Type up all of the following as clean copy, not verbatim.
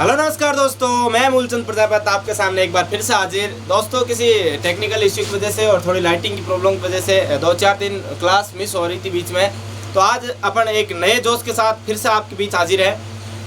Hello नमस्कार दोस्तों, मैं मूलचंद प्रजापति आपके सामने एक बार फिर से हाजिर। दोस्तों, किसी टेक्निकल इश्यू की वजह से और थोड़ी लाइटिंग की प्रॉब्लम की वजह से 2-4 दिन क्लास मिस हो रही थी बीच में। तो आज अपन एक नए जोश के साथ फिर से आपके बीच हाजिर है।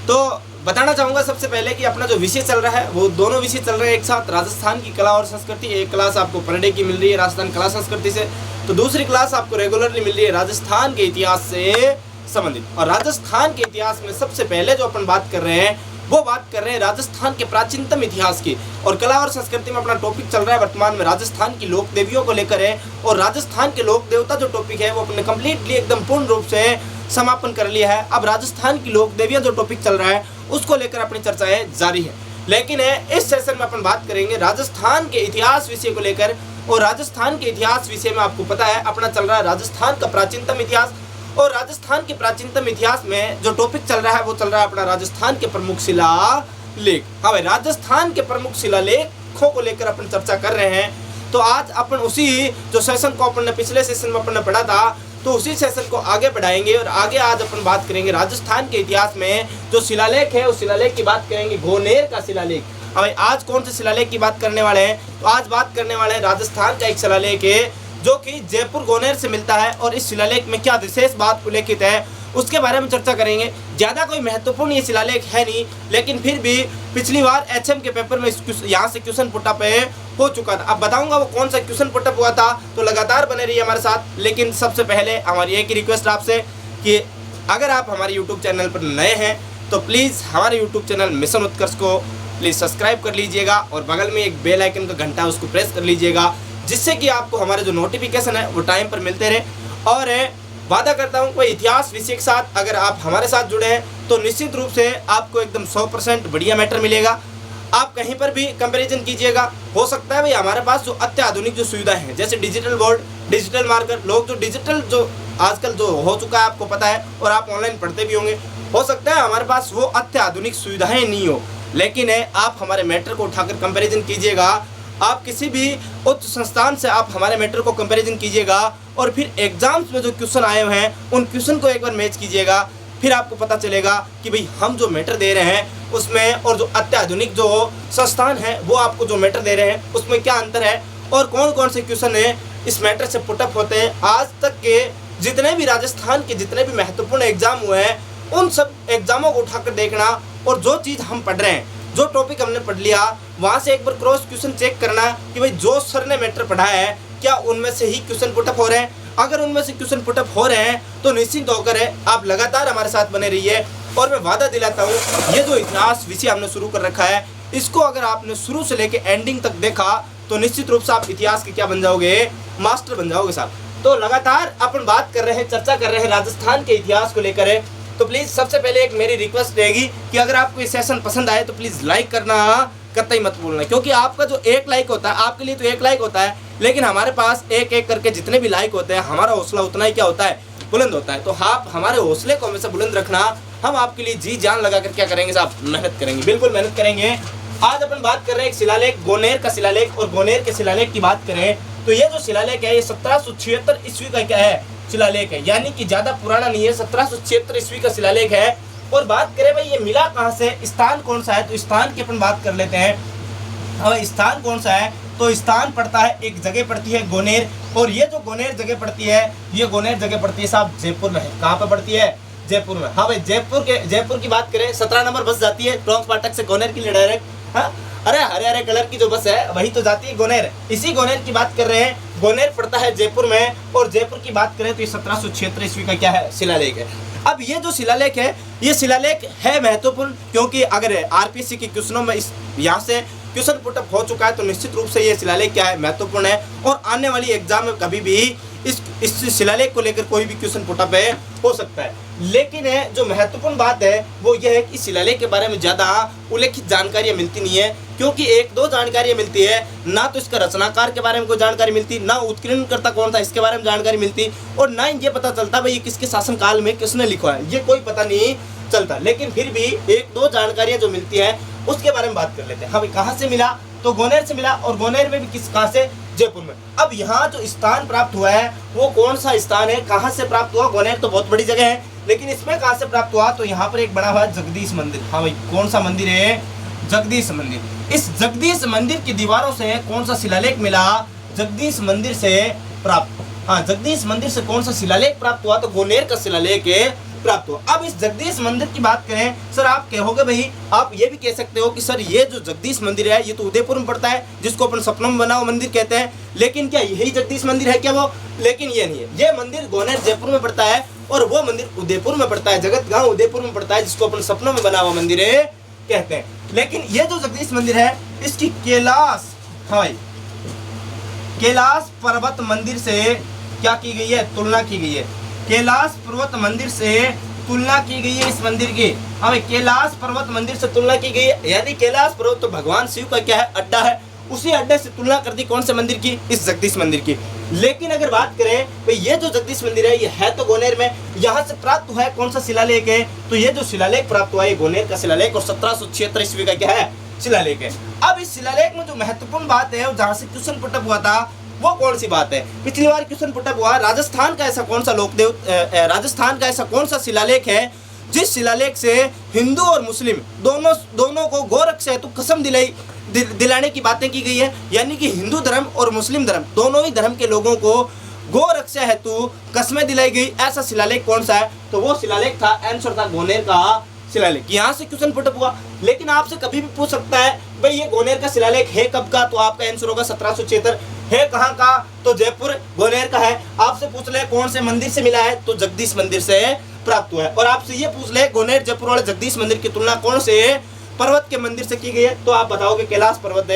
तो बताना चाहूँगा सबसे पहले कि अपना जो विषय चल रहा है वो दोनों विषय चल रहे हैं एक साथ, राजस्थान की कला और संस्कृति। एक क्लास आपको पर डे की मिल रही है राजस्थान कला संस्कृति से, तो दूसरी क्लास आपको रेगुलरली मिल रही है राजस्थान के इतिहास से संबंधित। और राजस्थान के इतिहास में सबसे पहले जो अपन बात कर रहे हैं वो बात कर रहे हैं राजस्थान के प्राचीनतम इतिहास की। और कला और संस्कृति में अपना टॉपिक चल रहा है वर्तमान में राजस्थान की लोक देवियों को लेकर है। और राजस्थान के लोक देवता जो टॉपिक है वो अपने कंप्लीटली एकदम पूर्ण रूप से समापन कर लिया है। अब राजस्थान की लोक देवियां जो टॉपिक चल रहा है उसको लेकर अपनी चर्चाएं जारी है। लेकिन इस सेशन में अपन बात करेंगे राजस्थान के इतिहास विषय को लेकर। और राजस्थान के इतिहास विषय में आपको पता है अपना चल रहा है राजस्थान का प्राचीनतम इतिहास। और राजस्थान के प्राचीनतम इतिहास में जो टॉपिक चल रहा है वो चल रहा है अपना राजस्थान के प्रमुख शिलालेख। हाँ भाई, राजस्थान के प्रमुख शिलालेखों को लेकर अपन चर्चा कर रहे हैं। तो आज अपन उसी जो सेशन को अपन ने पिछले सेशन में अपन ने पढ़ा था तो उसी सेशन को आगे बढ़ाएंगे। और आगे आज अपन बात करेंगे राजस्थान के इतिहास में जो शिलालेख है उस शिलालेख की बात करेंगे, गोनेर का शिलालेख। हाँ भाई, आज कौन से शिलालेख की बात करने वाले हैं? तो आज बात करने वाले हैं राजस्थान का एक शिलालेख है जो कि जयपुर गोनेर से मिलता है। और इस शिलालेख में क्या विशेष बात उल्लेखित है उसके बारे में चर्चा करेंगे। ज़्यादा कोई महत्वपूर्ण ये शिलालेख है नहीं, लेकिन फिर भी पिछली बार एचएम के पेपर में यहाँ से क्वेश्चन पुटअप हो चुका था। अब बताऊंगा वो कौन सा क्वेश्चन पुटअप हुआ था, तो लगातार बने रहिए हमारे साथ। लेकिन सबसे पहले हमारी एक ही रिक्वेस्ट आपसे कि अगर आप हमारे यूट्यूब चैनल पर नए हैं तो प्लीज़ हमारे यूट्यूब चैनल मिशन उत्कर्ष को प्लीज़ सब्सक्राइब कर लीजिएगा और बगल में एक बेल आइकन का घंटा उसको प्रेस कर लीजिएगा, जिससे कि आपको हमारे जो नोटिफिकेशन है वो टाइम पर मिलते रहे। और वादा करता हूँ कोई इतिहास विषय के साथ अगर आप हमारे साथ जुड़े हैं तो निश्चित रूप से आपको एकदम 100% बढ़िया मैटर मिलेगा। आप कहीं पर भी कंपैरिजन कीजिएगा, हो सकता है भाई हमारे पास जो अत्याधुनिक जो सुविधाएं हैं जैसे डिजिटल बोर्ड, डिजिटल मार्कर, लोग जो डिजिटल जो आजकल जो हो चुका है आपको पता है और आप ऑनलाइन पढ़ते भी होंगे, हो सकता है हमारे पास वो अत्याधुनिक सुविधाएँ नहीं हो, लेकिन आप हमारे मैटर को उठाकर कंपेरिजन कीजिएगा। आप किसी भी उच्च संस्थान से आप हमारे मैटर को कंपैरिजन कीजिएगा और फिर एग्जाम्स में जो क्वेश्चन आए हुए हैं उन क्वेश्चन को एक बार मैच कीजिएगा। फिर आपको पता चलेगा कि भाई हम जो मैटर दे रहे हैं उसमें और जो अत्याधुनिक जो संस्थान है वो आपको जो मैटर दे रहे हैं उसमें क्या अंतर है और कौन कौन से क्वेश्चन है इस मैटर से पुटअप होते हैं। आज तक के जितने भी राजस्थान के जितने भी महत्वपूर्ण एग्जाम हुए हैं उन सब एग्जामों को उठाकर देखना और जो चीज़ हम पढ़ रहे हैं, जो टॉपिक हमने पढ़ लिया, वहाँ से एक बार क्रॉस क्वेश्चन चेक करना कि भाई जो सर ने मैटर पढ़ाया है क्या उनमें से ही क्वेश्चन पुटअप हो रहे हैं। अगर उनमें से क्वेश्चन पुटअप हो रहे हैं तो निश्चिंत होकर आप लगातार हमारे साथ बने रहिए। और मैं वादा दिलाता हूँ ये जो इतिहास विषय हमने शुरू कर रखा है इसको अगर आपने शुरू से लेकर एंडिंग तक देखा तो निश्चित रूप से आप इतिहास के क्या बन जाओगे, मास्टर बन जाओगे साहब। तो लगातार अपन बात कर रहे हैं, चर्चा कर रहे हैं राजस्थान के इतिहास को लेकर है। तो प्लीज़ सबसे पहले एक मेरी रिक्वेस्ट रहेगी कि अगर आपको ये सेशन पसंद आए तो प्लीज़ लाइक करना कतई मत भूलना, क्योंकि आपका जो एक लाइक होता है आपके लिए तो एक लाइक होता है, लेकिन हमारे पास एक एक करके जितने भी लाइक होते हैं हमारा हौसला उतना ही क्या होता है, बुलंद होता है। तो आप हमारे हौसले को हमेशा बुलंद रखना, हम आपके लिए जी जान लगा कर क्या करेंगे साहब, मेहनत करेंगे, बिल्कुल मेहनत करेंगे। आज अपन बात कर रहे हैं एक शिलालेख, गोनेर का शिलालेख। और गोनेर के शिलालेख की बात करें तो ये जो शिलालेख है ये 1776 ईस्वी का क्या है, शिलालेख है, यानी कि ज्यादा पुराना नहीं है, 1776 ईस्वी का शिलालेख है। और बात करें भाई ये मिला कहाँ से, स्थान कौन सा है, तो स्थान की अपन बात कर लेते हैं। अब स्थान कौन सा है तो स्थान पड़ता है, एक जगह पड़ती है गोनेर। और ये जो गोनेर जगह पड़ती है ये गोनेर जगह पड़ती है साहब जयपुर में है। कहाँ पे पड़ती है, जयपुर में। हाँ भाई, जयपुर की बात करें 17 नंबर बस जाती है टोंक फाटक से गोनेर के लिए डायरेक्ट। हाँ, अरे हरे हरे कलर की जो बस है वही तो जाती है गोनेर, इसी गोनेर की बात कर रहे हैं। गोनेर पड़ता है जयपुर में। और जयपुर की बात करें तो ये 1776 ईस्वी का क्या है, शिलालेख है। अब ये जो शिलालेख है ये शिलालेख है महत्वपूर्ण, क्योंकि अगर आरपीएससी के क्वेश्चनों में इस यहाँ से क्वेश्चन पुटअप हो चुका है तो निश्चित रूप से ये शिलालेख क्या है, महत्वपूर्ण है। और आने वाली एग्जाम में कभी भी इस शिलालेख को लेकर कोई भी क्वेश्चन पुटअप हो सकता है। लेकिन जो महत्वपूर्ण बात है वो ये है कि शिलालेख के बारे में ज़्यादा उल्लेखित जानकारियाँ मिलती नहीं है, क्योंकि एक दो जानकारियाँ मिलती है, ना तो इसका रचनाकार के बारे में कोई जानकारी मिलती, ना उत्कीर्णकर्ता कौन था इसके बारे में जानकारी मिलती, और ना ये पता चलता भाई ये किसके शासनकाल में किसने लिखा है, ये कोई पता नहीं चलता। लेकिन फिर भी एक दो जानकारियाँ जो मिलती हैं उसके बारे में बात कर लेते हैं। हाँ भाई, कहाँ से मिला तो गोनेर से मिला, और गोनेर में भी कहाँ से, जयपुर में। अब यहाँ जो स्थान प्राप्त हुआ है वो कौन सा स्थान है, कहाँ से प्राप्त हुआ, गोनेर तो बहुत बड़ी जगह है, लेकिन इसमें कहाँ से प्राप्त हुआ, तो यहाँ पर एक बना हुआ है जगदीश मंदिर। हाँ भाई, कौन सा मंदिर है, जगदीश मंदिर। इस जगदीश मंदिर की दीवारों से कौन सा शिलालेख मिला, जगदीश मंदिर से प्राप्त। हाँ, जगदीश मंदिर से कौन सा शिलालेख प्राप्त हुआ, तो गोनेर का शिलालेख प्राप्त हुआ। अब इस जगदीश मंदिर की बात करें सर, आप कहोगे भाई, आप ये भी कह सकते हो कि सर ये जो जगदीश मंदिर है ये तो उदयपुर में पड़ता है, जिसको अपन सपनों में बना हुआ मंदिर कहते हैं, लेकिन क्या यही जगदीश मंदिर है क्या वो, लेकिन ये नहीं है। ये मंदिर गोनेर जयपुर में पड़ता है और वो मंदिर उदयपुर में पड़ता है, जगत गांव उदयपुर में पड़ता है, जिसको अपन सपनों में बना हुआ मंदिर कहते हैं। लेकिन ये जो जगदीश मंदिर है इसकी कैलाश, हाँ भाई, कैलाश पर्वत मंदिर से क्या की गई है, तुलना की गई है। कैलाश पर्वत मंदिर से तुलना की गई है इस मंदिर की। हमें कैलाश पर्वत मंदिर से तुलना की गई है, यानी कैलाश पर्वत तो भगवान शिव का क्या है, अड्डा है, उसी अड्डे से तुलना कर दी कौन से मंदिर की, इस जगदीश मंदिर की। लेकिन अगर बात करें भाई ये जो जगदीश मंदिर है ये है तो गोनेर में, यहाँ से प्राप्त हुआ है कौन सा शिलालेख है, तो ये जो शिलालेख प्राप्त हुआ है ये गोनेर का शिलालेख और 1776 ईस्वी का क्या है, शिलालेख है। अब इस शिलालेख में जो महत्वपूर्ण बात है जहाँ से क्वेश्चन पुटअप हुआ था वो कौन सी बात है, पिछली बार क्वेश्चन पुटअप हुआ राजस्थान का ऐसा कौन सा लोकदेव, राजस्थान का ऐसा कौन सा शिलालेख है जिस शिलालेख से हिंदू और मुस्लिम दोनों को गोरक्षा हेतु कसम दिलाने की बातें की गई है, यानी कि हिंदू धर्म और मुस्लिम धर्म दोनों ही धर्म के लोगों को गोरक्षा हेतु कस्में दिलाई गई, ऐसा शिलालेख कौन सा है, तो वो शिलालेख था, आंसर था गोनेर का शिलालेख। यहाँ से क्वेश्चन पुटअप हुआ। लेकिन आपसे कभी भी पूछ सकता है भाई ये गोनेर का शिलालेख है कब का, तो आपका आंसर होगा 1776। है कहाँ का, तो जयपुर गोनेर का है। आपसे पूछ ले कौन से मंदिर से मिला है, तो जगदीश मंदिर से प्राप्त हुआ है। और आपसे ये पूछ ले गोनेर जयपुर वाले जगदीश मंदिर की तुलना कौन से पर्वत के मंदिर से की गई है, तो आप बताओगे कैलाश पर्वत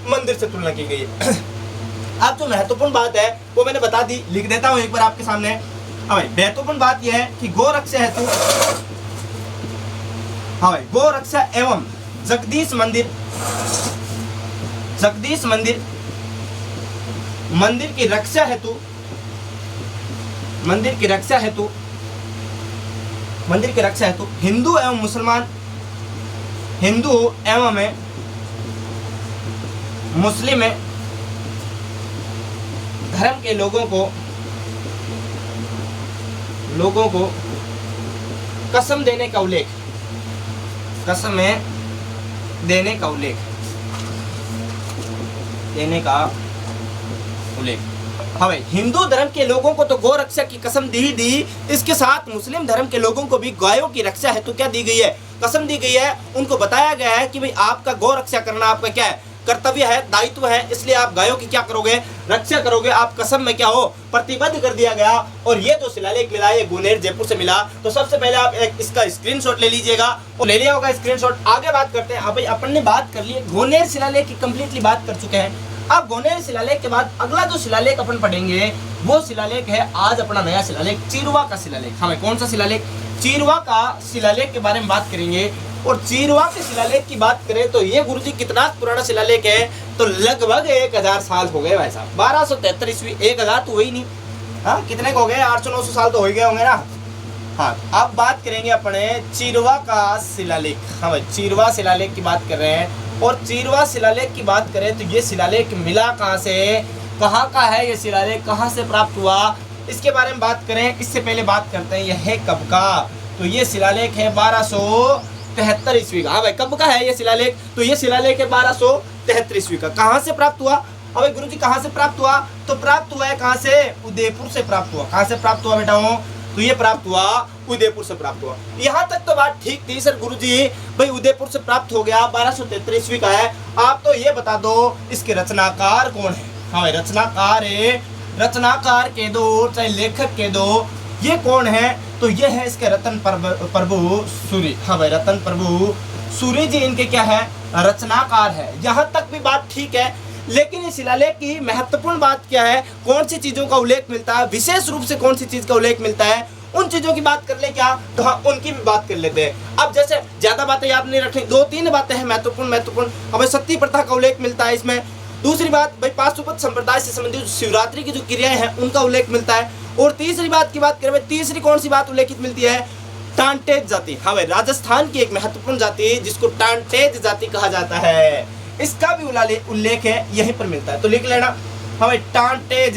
मंदिर से तुलना की गई है। अब जो महत्वपूर्ण बात है वो मैंने बता दी, लिख देता हूँ एक बार आपके सामने। हाँ भाई, महत्वपूर्ण बात यह है कि गोरक्षा हेतु, हाँ भाई, गोरक्षा एवं जगदीश मंदिर मंदिर की रक्षा हेतु हिंदू एवं मुस्लिम धर्म के लोगों को कसम देने का उल्लेख, हाँ भाई, हिंदू धर्म के लोगों को तो गौ रक्षा की कसम दी, इसके साथ मुस्लिम धर्म के लोगों को भी गायों की रक्षा हेतु क्या दी गई है, कसम दी गई है। उनको बताया गया है कि भाई आपका गौ रक्षा करना आपका क्या है, कर्तव्य है, दायित्व है, इसलिए आप गायों की क्या करोगे, रक्षा करोगे, आप कसम में क्या हो, प्रतिबद्ध कर दिया गया। और ये जो शिलालेख मिला है ये गोनेर जयपुर से मिला। तो सबसे पहले आप इसका स्क्रीनशॉट ले लीजिएगा, और ले लिया होगा स्क्रीनशॉट। आगे बात करते हैं। भाई अपन ने बात कर ली गोनेर शिलालेख की, कंप्लीटली बात कर चुके हैं। अब गोनेर शिलालेख के बाद अगला जो शिलालेख अपन पढ़ेंगे वो शिलालेख है आज अपना नया शिलालेख, चीरवा का शिलालेख। हमें कौन सा शिलालेख, चीरवा का शिलालेख के बारे में बात करेंगे। और चीरवा के शिलालेख की बात करें तो ये गुरुजी कितना पुराना शिलालेख है, तो लगभग 1000 साल हो गए भाई साहब। 1273 ईस्वी, 1000 तो हुई नहीं, हाँ कितने हो गए, 800-900 साल तो हो गए होंगे ना। हाँ, अब बात करेंगे अपने चीरवा का शिलालेख। हाँ भाई, चीरवा शिलालेख की बात कर रहे हैं। और चीरवा शिलालेख की बात करें तो ये शिलालेख मिला कहाँ से, कहाँ का है ये शिलालेख, कहाँ से प्राप्त हुआ, इसके बारे में बात करें। इससे पहले बात करते हैं यह है कब का, तो ये शिलालेख है 1273 ईस्वी का। हाँ भाई, कब का है ये शिलालेख, तो ये शिलालेख है 1273 ईस्वी का। कहाँ से प्राप्त हुआ, अबे गुरुजी कहाँ से प्राप्त हुआ, तो प्राप्त हुआ है कहाँ से, उदयपुर से प्राप्त हुआ। कहाँ से प्राप्त हुआ बेटा, तो ये प्राप्त हुआ उदयपुर से प्राप्त हुआ। यहाँ तक तो बात ठीक थी सर गुरुजी, भाई उदयपुर से प्राप्त हो गया, 1273 ईस्वी का है। आप तो ये बता दो इसके रचनाकार कौन है। हाँ भाई, रचनाकार कह दो चाहे लेखक कह दो, ये कौन है, तो ये है इसके रतन प्रभु सूरी। हाँ भाई, रतन प्रभु सूरी जी इनके क्या है, रचनाकार है। यहाँ तक भी बात ठीक है। लेकिन इस शिलालेख की महत्वपूर्ण बात क्या है, कौन सी चीजों का उल्लेख मिलता है, विशेष रूप से कौन सी चीज का उल्लेख मिलता है, उन चीजों की बात कर ले क्या, तो हाँ उनकी भी बात कर लेते हैं। अब जैसे ज्यादा बातें याद नहीं रखनी, 2-3 बातें हैं महत्वपूर्ण। हमें सती प्रथा का उल्लेख मिलता है इसमें। दूसरी बात भाई पाशुपत संप्रदाय से संबंधित शिवरात्रि की जो क्रियाएं हैं उनका उल्लेख मिलता है। और तीसरी बात की बात करें, तीसरी कौन सी बात उल्लेखित मिलती है, टांटेज जाति। हाँ भाई, राजस्थान की एक महत्वपूर्ण जाति जिसको टांटेज जाति कहा जाता है, इसका भी उल्लेख है यहीं पर मिलता है, तो लिख लेना। हमें टांटेज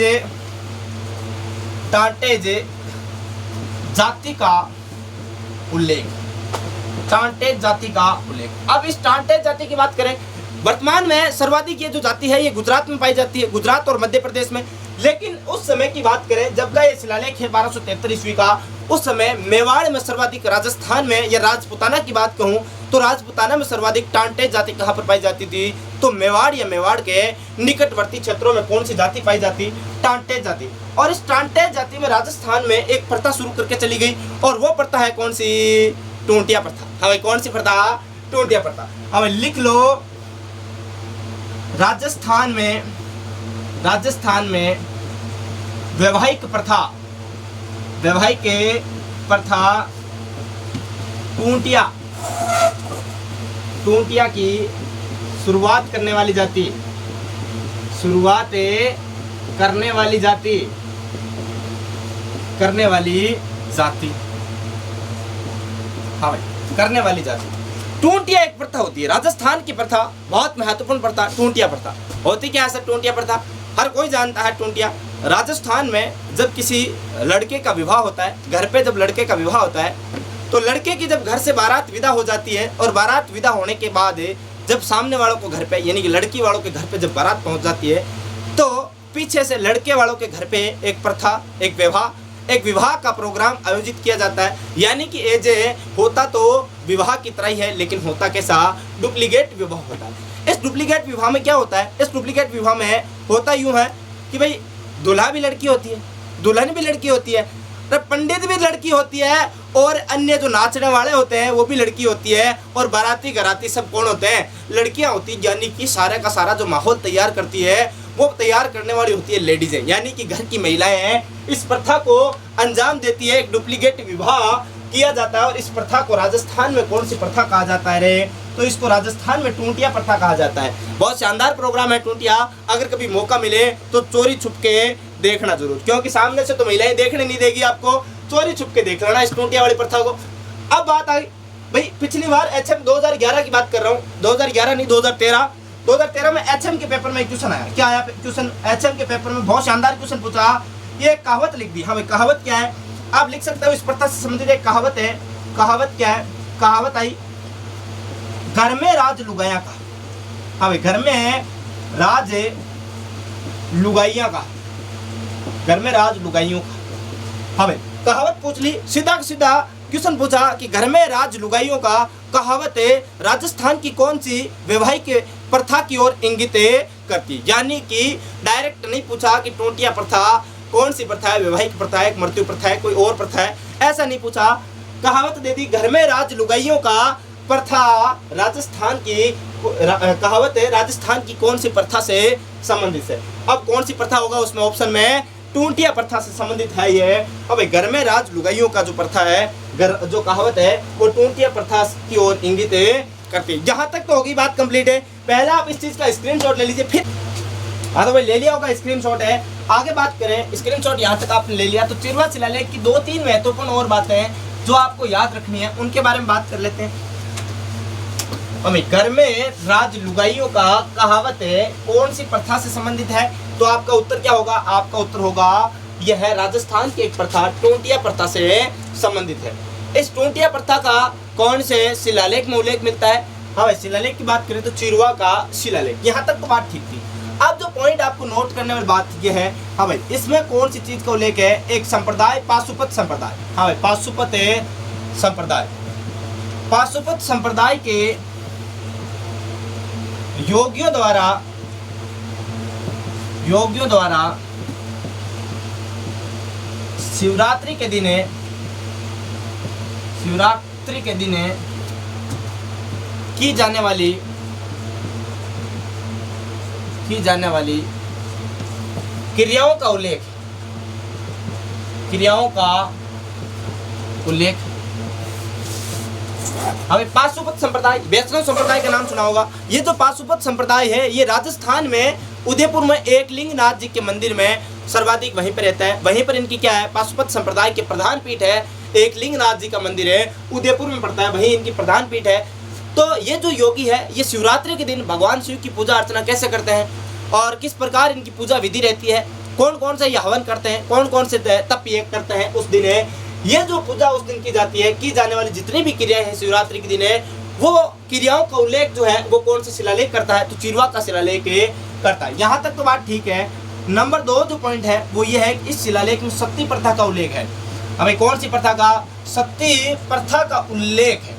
जाति का उल्लेख, टांटेज जाति का उल्लेख। अब इस टांटेज जाति की बात करें, वर्तमान में सर्वाधिक ये जो जाति है ये गुजरात में पाई जाती है, गुजरात और मध्य प्रदेश में। लेकिन उस समय की बात करें जब का ये शिलालेख है 1273 ईस्वी का, उस समय मेवाड़ में सर्वाधिक, राजस्थान में या राजपुताना की बात कहूं तो राजपुताना में सर्वाधिक टांटेज जाति कहां पर पाई जाती थी, तो मेवाड़ या मेवाड़ के निकटवर्ती क्षेत्रों में कौन सी जाति पाई जाती, टांटेज जाति। और इस टांटेज जाति में राजस्थान में एक प्रथा शुरू करके चली गई, और वो प्रथा है कौन सी, टूंटिया प्रथा। हमें कौन सी प्रथा, टूंटिया प्रथा। हमें लिख लो, राजस्थान में वैवाहिक प्रथा, वैवाहिक प्रथा टूंटिया, टूंटिया की शुरुआत करने वाली जाति, शुरुआत करने वाली जाति, करने वाली जाति, हाँ भाई, करने वाली जाति। टूंटिया एक प्रथा होती है, राजस्थान की प्रथा, बहुत महत्वपूर्ण प्रथा टूंटिया प्रथा होती। क्या है सर टूंटिया प्रथा? हर कोई जानता है टूंटिया। राजस्थान में जब किसी लड़के का विवाह होता है, घर पे जब लड़के का विवाह होता है, तो लड़के की जब घर से बारात विदा हो जाती है, और बारात विदा होने के बाद जब सामने वालों को घर पे, यानी कि लड़की वालों के घर पे जब बारात पहुंच जाती है, तो पीछे से लड़के वालों के घर पे एक प्रथा, एक विवाह का प्रोग्राम आयोजित किया जाता है। यानी कि होता तो विवाह की तरह ही है, लेकिन होता कैसा, डुप्लीकेट विवाह होता है। इस डुप्लीकेट विवाह में क्या होता है, इस डुप्लीकेट विवाह में होता यूं है कि भाई दूल्हा भी लड़की होती है, दुल्हन भी लड़की होती है, तो पंडित भी लड़की होती है, और अन्य जो नाचने वाले होते हैं वो भी लड़की होती है, और बाराती घराती सब कौन होते हैं, लड़कियां होती हैं। यानी कि सारा का सारा जो माहौल तैयार करती है वो तैयार करने वाली होती है लेडीज है, यानी कि घर की महिलाएं हैं। इस प्रथा को अंजाम देती है, एक डुप्लीकेट विवाह किया जाता है। और इस प्रथा को राजस्थान में कौन सी प्रथा कहा जाता है रे, तो इसको राजस्थान में टूंटिया प्रथा कहा जाता है। बहुत शानदार प्रोग्राम है टूंटिया, अगर कभी मौका मिले तो चोरी छुप के देखना जरूर, क्योंकि सामने से तो महिलाएं देखने नहीं देगी आपको, चोरी छुप के देख लेना इस टूंटिया वाली प्रथा को। अब बात आई भाई, पिछली बार HM 2011 की बात कर रहा हूँ, 2011 नहीं 2013 में HM के पेपर में क्वेश्चन आया। क्या आया क्वेश्चन, HM के पेपर में बहुत शानदार क्वेश्चन पूछा, ये कहावत लिख दी। हमें कहावत क्या है आप लिख सकते हो, इस प्रथा से संबंधित एक कहावत है। कहावत क्या है, कहावत आई, घर में राज लुगाइया का। हाँ, घर में राज लुगाइया का, घर में राज लुगाइयों का। हमें कहावत पूछ ली, सीधा सीधा क्वेश्चन पूछा कि घर में राज लुगाइयों का कहावत राजस्थान की कौन सी वैवाहिक प्रथा की ओर इंगित करती। यानी कि डायरेक्ट नहीं पूछा कि टूंटिया प्रथा कौन सी प्रथा है, वैवाहिक प्रथा है, मृत्यु प्रथा है, कोई और प्रथा है, ऐसा नहीं पूछा। कहावत दे दी, घर में राज लुगाइयों का प्रथा राजस्थान की कहावत है, राजस्थान की कौन सी प्रथा से संबंधित है। अब कौन सी प्रथा होगा उसमें ऑप्शन में, टूंटिया प्रथा से संबंधित है ये। अब घर में राज लुगाइयों का जो प्रथा है, जो कहावत है, वो टूंटिया प्रथा की ओर इंगित करती है। जहां तक तो होगी बात कंप्लीट है। पहला आप इस चीज का स्क्रीनशॉट ले लीजिए, फिर हाँ तो भाई ले लिया होगा, स्क्रीनशॉट है। आगे बात करें, स्क्रीनशॉट यहाँ तक आपने ले लिया, तो चिरवा शिलालेख की 2-3 महत्वपूर्ण और बातें हैं जो आपको याद रखनी है, उनके बारे में बात कर लेते हैं। घर में राज लुगाइयों का कहावत है कौन सी प्रथा से संबंधित है, तो आपका उत्तर क्या होगा, आपका उत्तर होगा यह है राजस्थान की एक प्रथा टूंटिया प्रथा से संबंधित है। इस टूंटिया प्रथा का कौन से शिलालेख में उल्लेख मिलता है। हाँ भाई, शिलालेख की बात करें तो चिरवा का शिलालेख। यहाँ तक तो बात ठीक थी। अब जो पॉइंट आपको नोट करने वाली बात यह है, हाँ भाई, इसमें कौन सी चीज का उल्लेख है, एक संप्रदाय, पाशुपत संप्रदाय। हाँ भाई, पाशुपत संप्रदाय, पाशुपत संप्रदाय के योगियों द्वारा शिवरात्रि के दिन की जाने वाली क्रियाओं का उल्लेख हमें पाशुपत संप्रदाय, वैष्णव संप्रदाय का नाम सुना होगा। ये जो पाशुपत संप्रदाय है, ये राजस्थान में उदयपुर में एकलिंगनाथ जी के मंदिर में सर्वाधिक वहीं पर रहता है। वहीं पर इनकी क्या है, पाशुपत संप्रदाय के प्रधान पीठ है, एकलिंगनाथ जी का मंदिर है, उदयपुर में पड़ता है, वहीं इनकी प्रधान पीठ है। तो ये जो योगी है, ये शिवरात्रि के दिन भगवान शिव की पूजा अर्चना कैसे करते हैं और किस प्रकार इनकी पूजा विधि रहती है, कौन कौन से ये हवन करते हैं, कौन कौन से तप ये करते हैं उस दिन, ये जो पूजा उस दिन की जाती है, की जाने वाली जितनी भी क्रियाएं हैं शिवरात्रि के दिन है, वो क्रियाओं का उल्लेख जो है वो कौन से शिलालेख करता है, तो चिरवा का शिलालेख करता है। यहाँ तक तो बात ठीक है। नंबर 2 जो पॉइंट है वो ये है कि इस शिलालेख में सती प्रथा का उल्लेख है। हमें कौन सी प्रथा का, सती प्रथा का उल्लेख है।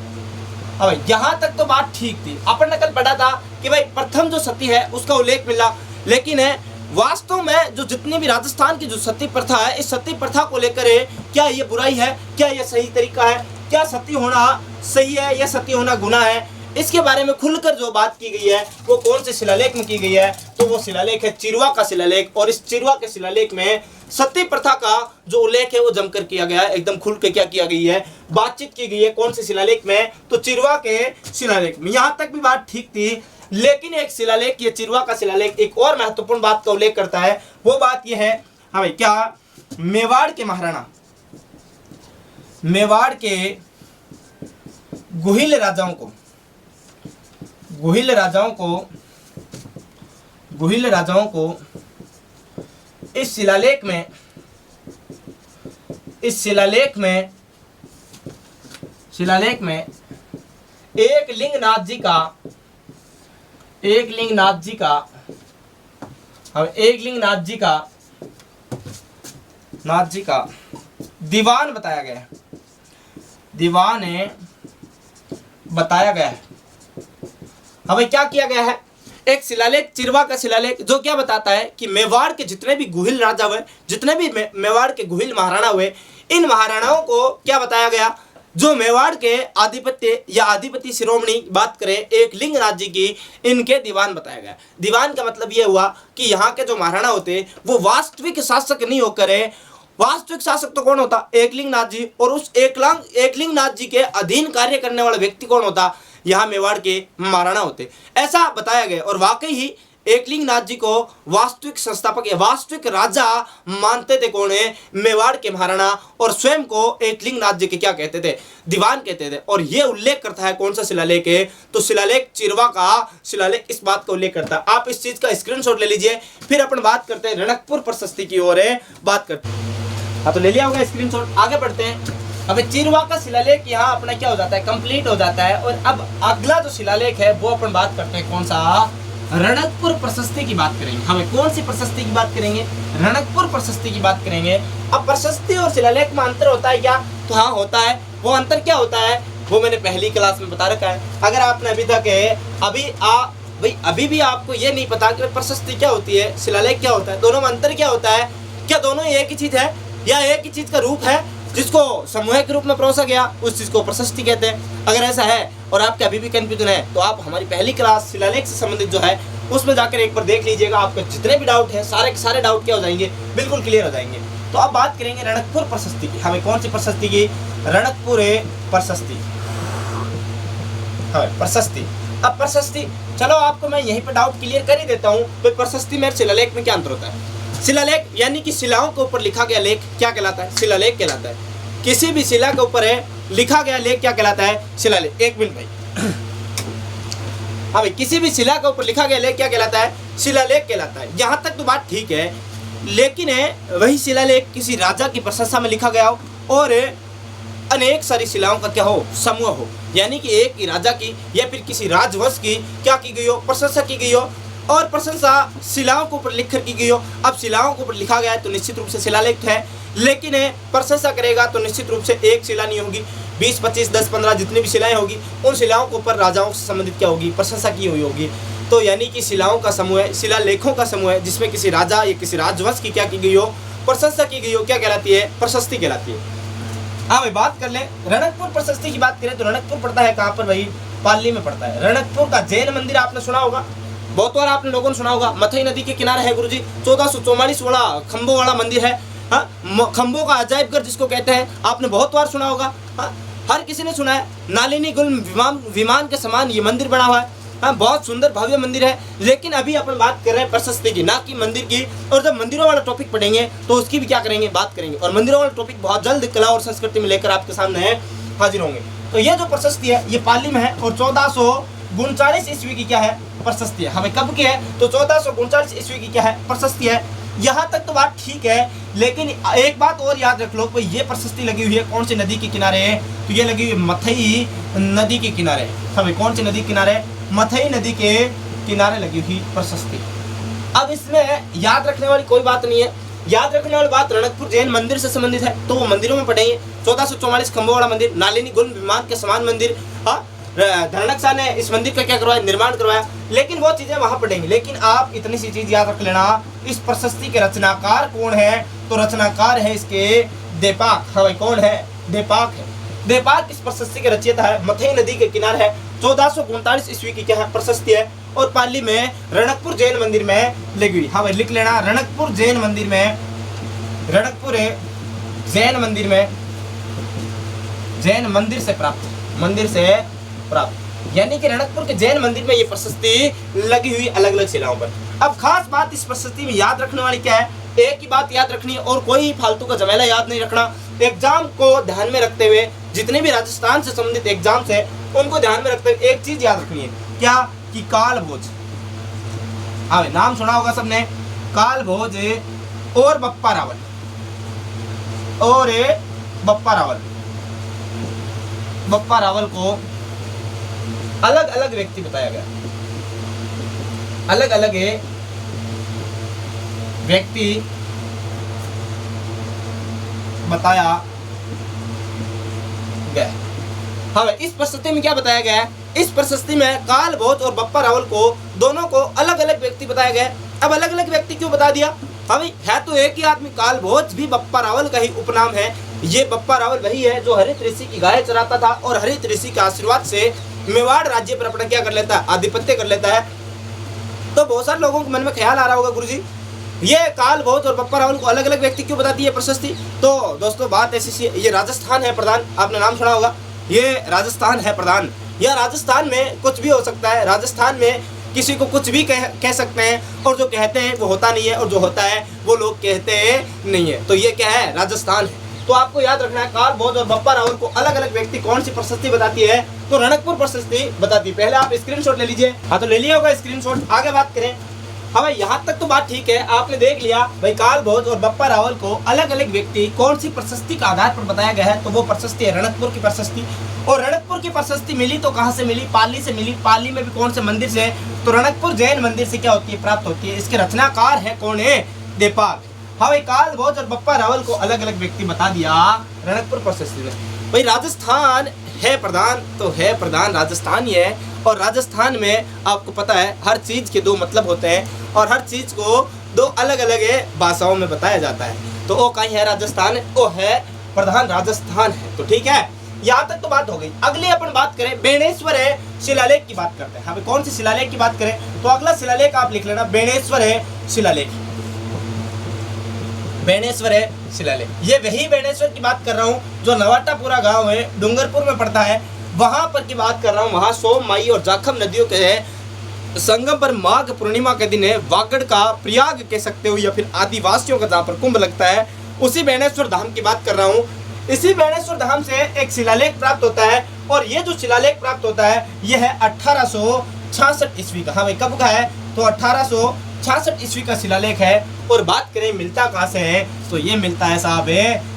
अब यहाँ तक तो बात ठीक थी, अपन ने कल पढ़ा था कि भाई प्रथम जो सती है उसका उल्लेख मिला, लेकिन है वास्तव में जो जितनी भी राजस्थान की जो सती प्रथा है, इस सती प्रथा को लेकर क्या ये बुराई है, क्या ये सही तरीका है, क्या सती होना सही है या सती होना गुनाह है, इसके बारे में खुलकर जो बात की गई है वो कौन से शिलालेख में की गई है, तो वो शिलालेख है चिरवा का शिलालेख। और इस चिरवा के शिलालेख में सती प्रथा का जो उल्लेख है वो जमकर किया गया है, एकदम खुल के क्या किया गई है, बातचीत की गई है। कौन से शिलालेख में, तो चिरवा के शिलालेख में। यहाँ तक भी बात ठीक थी, लेकिन एक शिलालेख, ये चिरवा का शिलालेख एक और महत्वपूर्ण बात का उल्लेख करता है। वो बात यह है, हाँ भाई, क्या मेवाड़ के महाराणा, मेवाड़ के गुहिल राजाओं को इस शिलालेख में एक लिंगनाथ जी का दीवान बताया गया है, बताया गया है। हाँ भाई, क्या किया गया है, एक शिलालेख, चिरवा का शिलालेख, जो क्या बताता है कि मेवाड़ के जितने भी गुहिल राजा हुए, जितने भी मेवाड़ के गुहिल महाराणा हुए, इन महाराणाओं को क्या बताया गया, जो मेवाड़ के आधिपत्य या आधिपत्य शिरोमणि बात करें एक लिंगनाथ जी की, इनके दीवान बताया गया। दीवान का मतलब ये हुआ कि यहाँ के जो महाराणा होते वो वास्तविक शासक नहीं होकर, वास्तविक शासक तो कौन होता, एकलिंगनाथ जी, और उस एकलिंगनाथ जी के अधीन कार्य करने वाला व्यक्ति कौन होता, यहाँ मेवाड़ के महाराणा होते, ऐसा बताया गया। और वाकई ही एकलिंगनाथ जी को वास्तविक संस्थापक या वास्तविक राजा मानते थे कौन है, मेवाड़ के महाराणा, और स्वयं को एकलिंगनाथ जी के क्या कहते थे, दीवान कहते थे। और ये उल्लेख करता है कौन सा शिलालेख है, तो शिलालेख चिरवा का शिलालेख इस बात का उल्लेख करता है। आप इस चीज का स्क्रीनशॉट ले लीजिए, फिर अपन बात करते हैं रणकपुर प्रशस्ति की ओर बात करते हैं। हाँ, तो ले लिया होगा स्क्रीनशॉट, आगे बढ़ते हैं। अब चिरवा का शिलालेख यहाँ अपना क्या हो जाता है, कंप्लीट हो जाता है। और अब अगला जो शिलालेख है वो अपन बात करते हैं कौन सा, रणकपुर प्रशस्ति की बात करेंगे। हमें कौन सी प्रशस्ति की बात करेंगे, रणकपुर प्रशस्ति की बात करेंगे। अब प्रशस्ति और शिलालेख में अंतर होता है क्या, तो हाँ होता है। वो अंतर क्या होता है वो मैंने पहली क्लास में बता रखा है। अगर आपने अभी तक अभी भी आपको ये नहीं पता कि प्रशस्ति क्या होती है, शिलालेख क्या होता है, दोनों में अंतर क्या होता है, क्या दोनों एक ही चीज है या एक ही चीज का रूप है जिसको समूह के रूप में परोसा गया, उस चीज को प्रशस्ति कहते हैं। अगर ऐसा है और आपके अभी भी कंफ्यूजन है तो आप हमारी पहली क्लास शिलालेख से संबंधित जो है उसमें जाकर एक बार देख लीजिएगा। आपके जितने भी डाउट है सारे के सारे डाउट क्या हो जाएंगे, बिल्कुल क्लियर हो जाएंगे। तो अब बात करेंगे रणकपुर प्रशस्ति की। हमें कौन सी प्रशस्ति की, रणकपुर प्रशस्ति। हाँ, प्रशस्ति। अब प्रशस्ति, चलो आपको मैं यहीं पर डाउट क्लियर कर ही देता हूँ। तो प्रशस्ति में शिलालेख में क्या अंतर होता है। शिलालेख यानी कि शिलाओं के ऊपर लिखा गया लेख क्या कहलाता है, शिलालेख कहलाता है। किसी भी शिला के ऊपर लिखा गया लेख क्या कहलाता है, शिलालेख। एक मिनट भाई, हाँ भाई, किसी भी शिला के ऊपर लिखा गया लेख क्या कहलाता है, शिलालेख कहलाता है। यहाँ तक तो बात ठीक है, लेकिन वही शिलालेख किसी राजा की प्रशंसा में लिखा गया हो और अनेक सारी शिलाओं का क्या हो, समूह हो, यानी कि एक ही राजा की या फिर किसी राजवंश की क्या की गई हो, प्रशंसा की गई हो, और प्रशंसा शिलाओं के ऊपर लिखकर की गई हो। अब शिलाओं के ऊपर लिखा गया है तो निश्चित रूप से शिलालेख है, लेकिन प्रशंसा करेगा तो निश्चित रूप से एक शिला नहीं होगी, 20, 25, 10, 15 जितनी भी शिलाएं होगी उन शिलाओं के ऊपर राजाओं से संबंधित क्या होगी, प्रशंसा की हुई होगी। तो यानी कि शिलाओं का समूह है, शिलालेखों का समूह है, जिसमें किसी राजा या किसी राजवंश की क्या की गई हो, प्रशंसा की गई हो, क्या कहलाती है, प्रशस्ति कहलाती है। हाँ भाई, बात कर ले रणकपुर प्रशस्ति की बात करें तो रणकपुर पड़ता है कहाँ पर भाई, पाली में पड़ता है। रणकपुर का जैन मंदिर आपने सुना होगा, बहुत बार आपने लोगों ने सुना होगा। मथई नदी के किनारे है गुरुजी, 1444 वाला खंभों वाला मंदिर है। हाँ, खंभों का अजायब घर जिसको कहते हैं, आपने बहुत बार सुना होगा। हाँ, हर किसी ने सुना है। नालिनी गुल विमान के समान ये मंदिर बना हुआ है। हाँ, बहुत सुंदर भव्य मंदिर है। लेकिन अभी अपन बात कर रहे हैं प्रशस्ति की, ना कि मंदिर की। और जब मंदिरों वाला टॉपिक पढ़ेंगे तो उसकी भी क्या करेंगे, बात करेंगे। और मंदिरों वाला टॉपिक बहुत जल्द कला और संस्कृति में लेकर आपके सामने हाजिर होंगे। तो ये जो प्रशस्ति है ये पाली में है और 1439 ईस्वी की क्या है, प्रशस्ति है। हमें कब की है, तो 1439 ईस्वी की क्या है, प्रशस्ति है। यहाँ तक तो बात ठीक है, लेकिन एक बात और याद रख लो, भाई ये प्रशस्ति लगी हुई है कौन सी नदी के किनारे है, तो ये लगी हुई मथई नदी के किनारे। हाँ भाई, कौन सी नदी के किनारे? मथई नदी के किनारे लगी हुई प्रशस्ति। अब इसमें याद रखने वाली कोई बात नहीं है, याद रखने वाली बात रणकपुर जैन मंदिर से संबंधित है, तो वो मंदिरों में पढ़ेंगे। 1444 खंभों वाला मंदिर, नालिनी गुल्म विमान के समान मंदिर, हाँ धरणक शाह ने इस मंदिर का क्या करवाया, निर्माण करवाया, लेकिन वो चीजें वहां पढ़ेंगे। लेकिन आप इतनी सी चीज याद रख लेना, इस प्रशस्ति के रचनाकार कौन है, तो रचनाकार है इसके देपाक। हाँ भाई, कौन है? देपाक है। देपाक इस प्रशस्ति के रचयिता है, मथई नदी के किनारे है, 1439 ईस्वी की क्या है प्रशस्ति है, और पाली में रणकपुर जैन मंदिर में लगी हुई। हाँ भाई, लिख लेना, रणकपुर जैन मंदिर में, रणकपुर जैन मंदिर में, जैन मंदिर से प्राप्त, मंदिर से प्राप्त, यानी कि रणकपुर के जैन मंदिर में ये प्रशस्ति लगी हुई अलग अलग शिलाओं पर। अब खास बात इस प्रशस्ति में याद रखने वाली क्या है, एक ही बात याद रखनी है और कोई फालतू का झमेला याद नहीं रखना। एग्जाम को ध्यान में रखते हुए, जितने भी राजस्थान से संबंधित एग्जाम्स है उनको ध्यान में रखते हुए एक चीज याद रखनी है, क्या कि काल भोज। हाँ, नाम सुना होगा सबने, काल भोज और बप्पा रावल, और बप्पा रावल, बप्पा रावल को अलग अलग व्यक्ति बताया गया, अलग अलग व्यक्ति बताया गया। हाँ, इस प्रशस्ति में क्या बताया गया है, इस प्रशस्ति में काल भोज और बप्पा रावल को, दोनों को अलग अलग व्यक्ति बताया गया। अब अलग अलग व्यक्ति क्यों बता दिया? हाँ भाई, है तो एक ही आदमी, काल भोज भी बप्पा रावल का ही उपनाम है। ये बप्पा रावल वही है जो हरित ऋषि की गाय चराता था और हरित ऋषि के आशीर्वाद से मेवाड़ राज्य पर अपना क्या कर लेता है, आधिपत्य कर लेता है। तो बहुत सारे लोगों के मन में ख्याल आ रहा होगा, गुरुजी ये काल भोज और बप्पा रावल को अलग अलग व्यक्ति क्यों बताती है प्रशस्ति? तो दोस्तों बात ऐसी, ये राजस्थान है प्रधान, आपने नाम सुना होगा, ये राजस्थान है प्रधान। या राजस्थान में कुछ भी हो सकता है, राजस्थान में किसी को कुछ भी कह सकते हैं, और जो कहते हैं वो होता नहीं है, और जो होता है वो लोग कहते नहीं है। तो ये क्या है, राजस्थान है। तो आपको याद रखना है, काल भोज और बप्पा रावल को अलग अलग व्यक्ति कौन सी प्रशस्ति बताती है, तो रणकपुर प्रशस्ति बताती है। पहले आप स्क्रीनशॉट ले लीजिए। हाँ, तो ले लिया होगा स्क्रीनशॉट। आगे बात करें। हाँ भाई, यहाँ तक तो बात ठीक है, आपने देख लिया भाई काल भोज और बप्पा रावल को अलग अलग व्यक्ति कौन सी प्रशस्ति का आधार पर बताया गया है, तो वो प्रशस्ति है रणकपुर की प्रशस्ति। और रणकपुर की प्रशस्ति मिली तो कहाँ से मिली, पाली से मिली। पाली में भी कौन से मंदिर से, तो रणकपुर जैन मंदिर से क्या होती है, प्राप्त होती है। इसके रचनाकार है कौन है, देपाक। हाँ भाई, काल भोज और बप्पा रावल को अलग अलग व्यक्ति बता दिया रणकपुर प्रशस्ति में। भाई राजस्थान है प्रधान, तो है प्रधान राजस्थान ही है। और राजस्थान में आपको पता है हर चीज के दो मतलब होते हैं, और हर चीज को दो अलग अलग भाषाओं में बताया जाता है। तो वो कहीं है राजस्थान, वो है प्रधान राजस्थान है। तो ठीक है, यहाँ तक तो बात हो गई। अगली अपन बात करें बेणेश्वर शिलालेख की बात करते हैं। हाँ भाई, कौन सी शिलालेख की बात करें, तो अगला शिलालेख आप लिख लेना, बेणेश्वर शिलालेख। बेणेश्वर शिलालेख, ये वही बेणेश्वर की बात कर रहा हूँ जो नवाटापुरा गांव है, डूंगरपुर में पड़ता है, वहां पर की बात कर रहा हूँ। वहां सोम, माई और जाखम नदियों के संगम पर माघ पूर्णिमा के दिन है वागड़ का प्रयाग कह सकते हो, या फिर आदिवासियों का जहाँ पर कुंभ लगता है, उसी बेणेश्वर धाम की बात कर रहा हूँ। इसी बेणेश्वर धाम से एक शिलालेख प्राप्त होता है, और ये जो शिलालेख प्राप्त होता है यह है 1866 ईस्वी का। हाँ भाई, कब का है, तो 1866 ईस्वी का शिलालेख है। और बात करें मिलता कहाँ से है, तो ये मिलता है साहब,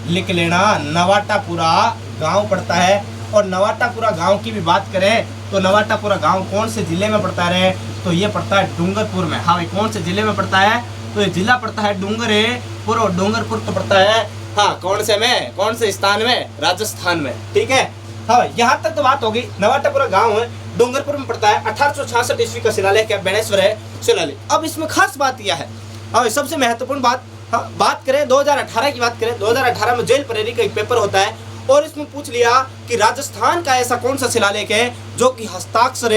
लिख लेना, नवाटापुरा गांव पड़ता है। और नवाटापुरा गांव की भी बात करें तो नवाटापुरा गांव कौन से जिले में पड़ता है, तो ये पड़ता है डूंगरपुर में। हाँ भाई, कौन से जिले में पड़ता है, तो ये जिला पड़ता है डूंगरपुर, और डूंगरपुर तो पड़ता है हाँ कौन से में, कौन से स्थान में, राजस्थान में। ठीक है, हाँ भाई, यहाँ तक तो बात होगी। नवाटापुरा गांव है, डूंगरपुर में पड़ता है, 1866 ईस्वी का शिलालेख है, बेणेश्वर शिलालेख। अब इसमें खास बात यह है, और सबसे महत्वपूर्ण बात, हाँ बात करें 2018 की बात करें, 2018 में जेल प्रेरी का एक पेपर होता है, और इसमें पूछ लिया कि राजस्थान का ऐसा कौन सा शिलालेख है जो कि हस्ताक्षर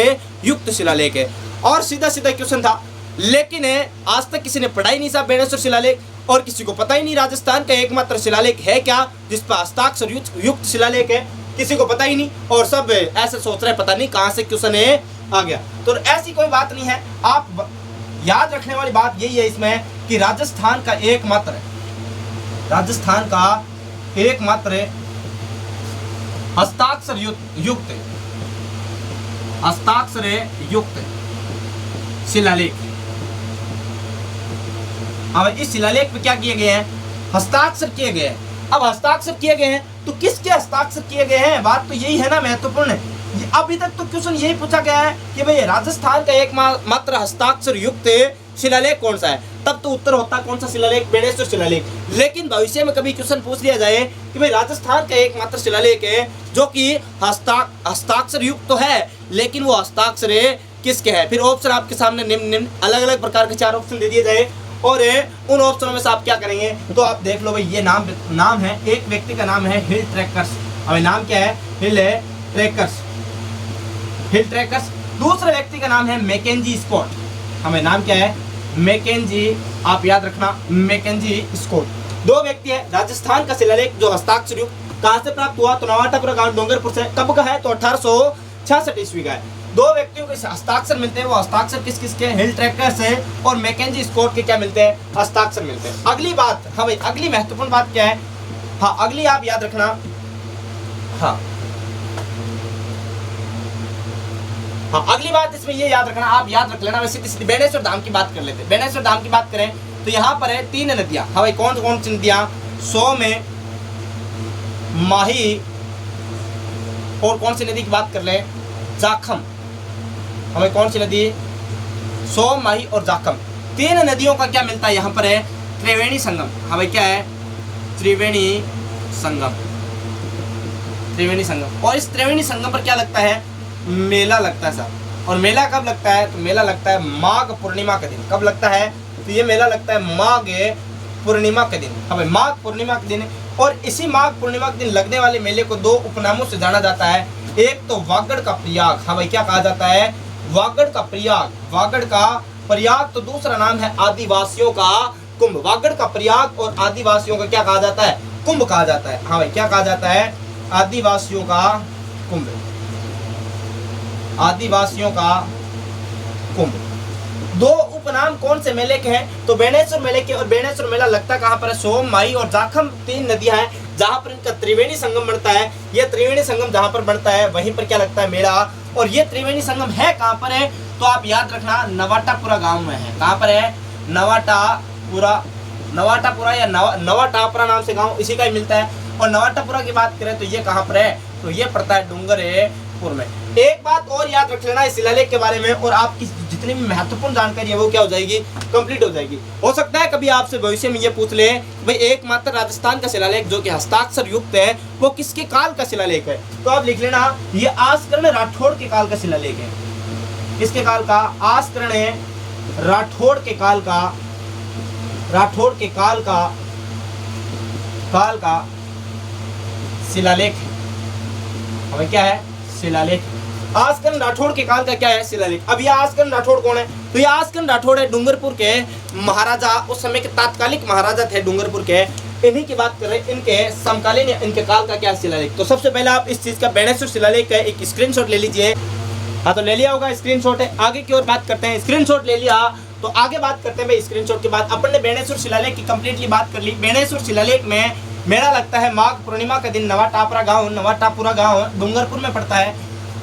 युक्त शिलालेख है। और सीधा सीधा क्वेश्चन था, लेकिन आज तक किसी ने पढ़ा ही नहीं साहब बेणेश्वर शिलालेख, और किसी को पता ही नहीं राजस्थान का एकमात्र शिलालेख है क्या जिस पर हस्ताक्षर युक्त शिलालेख है, किसी को पता ही नहीं। और सब ऐसे सोच रहे पता नहीं कहाँ से क्वेश्चन आ गया। तो ऐसी कोई बात नहीं है, आप याद रखने वाली बात यही है इसमें कि राजस्थान का एकमात्र हस्ताक्षर युक्त शिलालेख अब इस शिलालेख पे क्या किए गए हैं, हस्ताक्षर किए गए हैं। अब हस्ताक्षर किए गए हैं तो किसके हस्ताक्षर किए गए हैं, बात तो यही है ना, महत्वपूर्ण है। अभी तक तो क्वेश्चन यही पूछा गया है कि भाई राजस्थान का एकमात्र हस्ताक्षर युक्त शिलालेख कौन सा है, तब तो उत्तर होता कौन सा शिलालेख, बेणेश्वर शिलालेख। लेकिन भविष्य में कभी क्वेश्चन पूछ लिया जाए कि भाई राजस्थान का एकमात्र शिलालेख है जो कि हस्ताक्षर युक्त तो है, लेकिन वो हस्ताक्षर किसके है, फिर ऑप्शन आपके सामने निम्न अलग अलग प्रकार के 4 ऑप्शन दे दिए जाए और उन ऑप्शनों में से आप क्या करेंगे, तो आप देख लो भाई ये नाम है, एक व्यक्ति का नाम है हिल ट्रैकर्स। हमें नाम क्या है, हिल ट्रैकर्स। दूसरे व्यक्ति का नाम है मैकेंजी स्कॉट। हमें नाम क्या है, मैकेंजी, आप याद रखना मैकेंजी स्कॉट। 2 व्यक्ति है। राजस्थान का शिलालेख जो हस्ताक्षर युक्त कहाँ से प्राप्त हुआ, तो नवाटापुरा गांव डूंगरपुर से। कब का है, तो 1866 ईस्वी का है। 2 व्यक्तियों के हस्ताक्षर मिलते हैं, वो हस्ताक्षर किस किस के, हिल ट्रैकर से और मैकेंजी स्कॉट के क्या मिलते हैं, हस्ताक्षर मिलते हैं। अगली बात, हाँ भाई अगली महत्वपूर्ण बात क्या है, हाँ अगली आप याद रखना, हाँ अगली बात इसमें ये याद रखना, आप याद रख लेना। वैसे सीधी बेणेश्वर धाम की बात कर लेते हैं। बेणेश्वर धाम की बात करें तो यहाँ पर है 3 नदियां। हाँ भाई कौन कौन सी नदियां, सोमे, माही और कौन सी नदी की बात कर ले, जाखम। हमें कौन सी नदी, सोम, माही और जाखम। 3 नदियों का क्या मिलता है यहाँ पर है, त्रिवेणी संगम। हमें क्या है, त्रिवेणी संगम। और इस त्रिवेणी संगम पर क्या लगता है, मेला लगता है साहब। और मेला कब लगता है, तो मेला लगता है माघ पूर्णिमा के दिन। कब लगता है, तो ये मेला लगता है माघ पूर्णिमा के दिन। हमें माघ पूर्णिमा के दिन। और इसी माघ पूर्णिमा के दिन लगने वाले मेले को 2 उपनामों से जाना जाता है। एक तो वागड़ का प्रयाग, हाँ भाई क्या कहा जाता है, वागड़ का प्रयाग, वागड़ का प्रयाग। तो दूसरा नाम है आदिवासियों का कुंभ। वागड़ का प्रयाग और आदिवासियों का क्या कहा जाता है, कुंभ कहा जाता है। हाँ भाई क्या कहा जाता है, आदिवासियों का कुंभ, आदिवासियों का कुंभ। 2 उपनाम कौन से मेले के हैं, तो बेणेश्वर मेले के। और बेणेश्वर मेला लगता कहाँ पर है, सोम, माही और जाखम 3 नदियां हैं जहां पर इनका त्रिवेणी संगम बनता है। यह त्रिवेणी संगम जहां पर बनता है वहीं पर क्या लगता है, मेला। और ये त्रिवेणी संगम है कहां पर है, तो आप याद रखना नवाटापुरा गांव में है। कहां पर है, नवाटापुरा या नवाटापुरा नाम से गांव इसी का ही मिलता है। और नवाटापुरा की बात करें तो ये कहां पर है, तो ये पड़ता है डूंगरपुर में। एक बात और याद रख लेना इस शिलालेख के बारे में, और आपकी जितनी भी महत्वपूर्ण जानकारी है वो क्या हो जाएगी, कंप्लीट हो जाएगी। हो सकता है कभी आपसे भविष्य में ये पूछ ले भाई एकमात्र राजस्थान का शिलालेख जो कि हस्ताक्षर युक्त है वो किसके काल का शिलालेख है, तो आप लिख लेना ये आस्करण राठौड़ के काल का शिलालेख है। किसके काल का, आस्करण राठौड़ के काल का, राठौड़ के काल का शिलालेख। हमें क्या है, शिलालेख। आस्करण राठौड़ के काल का क्या है, शिलालेख। अब ये आस्करण राठौड़ कौन है, तो ये आस्करण राठौड़ है डूंगरपुर के महाराजा, उस समय के तात्कालिक महाराजा थे डूंगरपुर के। इन्हीं की बात कर रहे हैं, इनके समकालीन इनके काल का क्या शिलालेख। तो सबसे पहले आप इस चीज का बेणेश्वर शिलालेख का एक स्क्रीनशॉट ले लीजिए। हाँ तो ले लिया होगा, स्क्रीनशॉट है। आगे की ओर बात करते हैं, स्क्रीनशॉट ले लिया तो आगे बात करते हैं भाई। स्क्रीनशॉट के बाद अपन ने बेणेश्वर शिलालेख की कंप्लीटली बात कर ली। बेणेश्वर शिलालेख में मेला लगता है माघ पूर्णिमा के दिन। नवाटापुरा गांव डूंगरपुर में पड़ता है।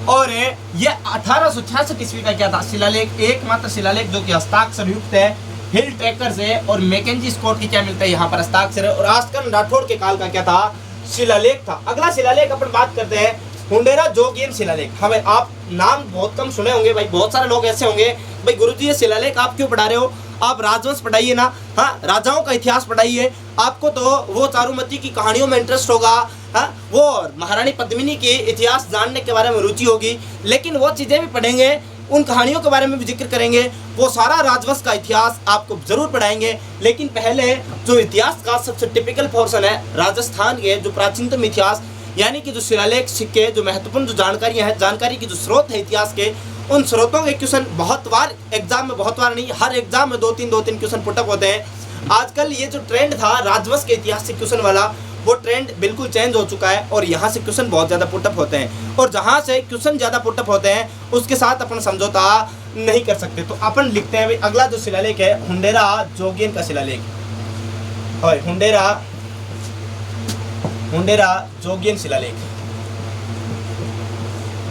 और ये 1866 ईस्वी का क्या था, शिलालेख, एकमात्र शिलालेख जो कि हस्ताक्षर युक्त है। हिल ट्रैकर से और मैकेंजी स्कॉट की क्या मिलता है, यहाँ पर हस्ताक्षर है। और आस्करण राठौड़ के काल का क्या था, शिलालेख था। अगला शिलालेख अपन बात करते हैं हुंडेरा जोगियन शिलालेख। हमें आप नाम बहुत कम सुने होंगे भाई, बहुत सारे लोग ऐसे होंगे भाई गुरुजी ये शिलालेख आप क्यों पढ़ा रहे हो, आप राजवंश पढ़ाइए ना, हाँ राजाओं का इतिहास पढ़ाइए। आपको तो वो चारुमती की कहानियों में इंटरेस्ट होगा, हाँ वो महारानी पद्मिनी के इतिहास जानने के बारे में रुचि होगी, लेकिन वो चीज़ें भी पढ़ेंगे, उन कहानियों के बारे में भी जिक्र करेंगे, वो सारा राजवंश का इतिहास आपको जरूर पढ़ाएंगे। लेकिन पहले जो इतिहास का सबसे टिपिकल पोर्शन है राजस्थान के जो प्राचीनतम इतिहास, यानी कि जो शिलालेख, सिक्के, जो महत्वपूर्ण जो जानकारियाँ हैं, जानकारी की जो स्रोत है इतिहास के, उन स्रोतों के क्वेश्चन बहुत बार एग्जाम में, बहुत बार नहीं हर एग्जाम में 2-3 क्वेश्चन पुटअप होते हैं। आजकल ये जो ट्रेंड था राजवंश के इतिहास से क्वेश्चन वाला, वो ट्रेंड बिल्कुल चेंज हो चुका है और यहाँ से क्वेश्चन बहुत ज़्यादा पुटअप होते हैं। और जहाँ से क्वेश्चन ज़्यादा पुटअप होते हैं उसके साथ अपन समझौता नहीं कर सकते। तो अपन लिखते हैं भाई अगला जो शिलालेख है हुंडेरा जोगियन का शिलालेख, और हुंडेरा जोगियन शिलालेख,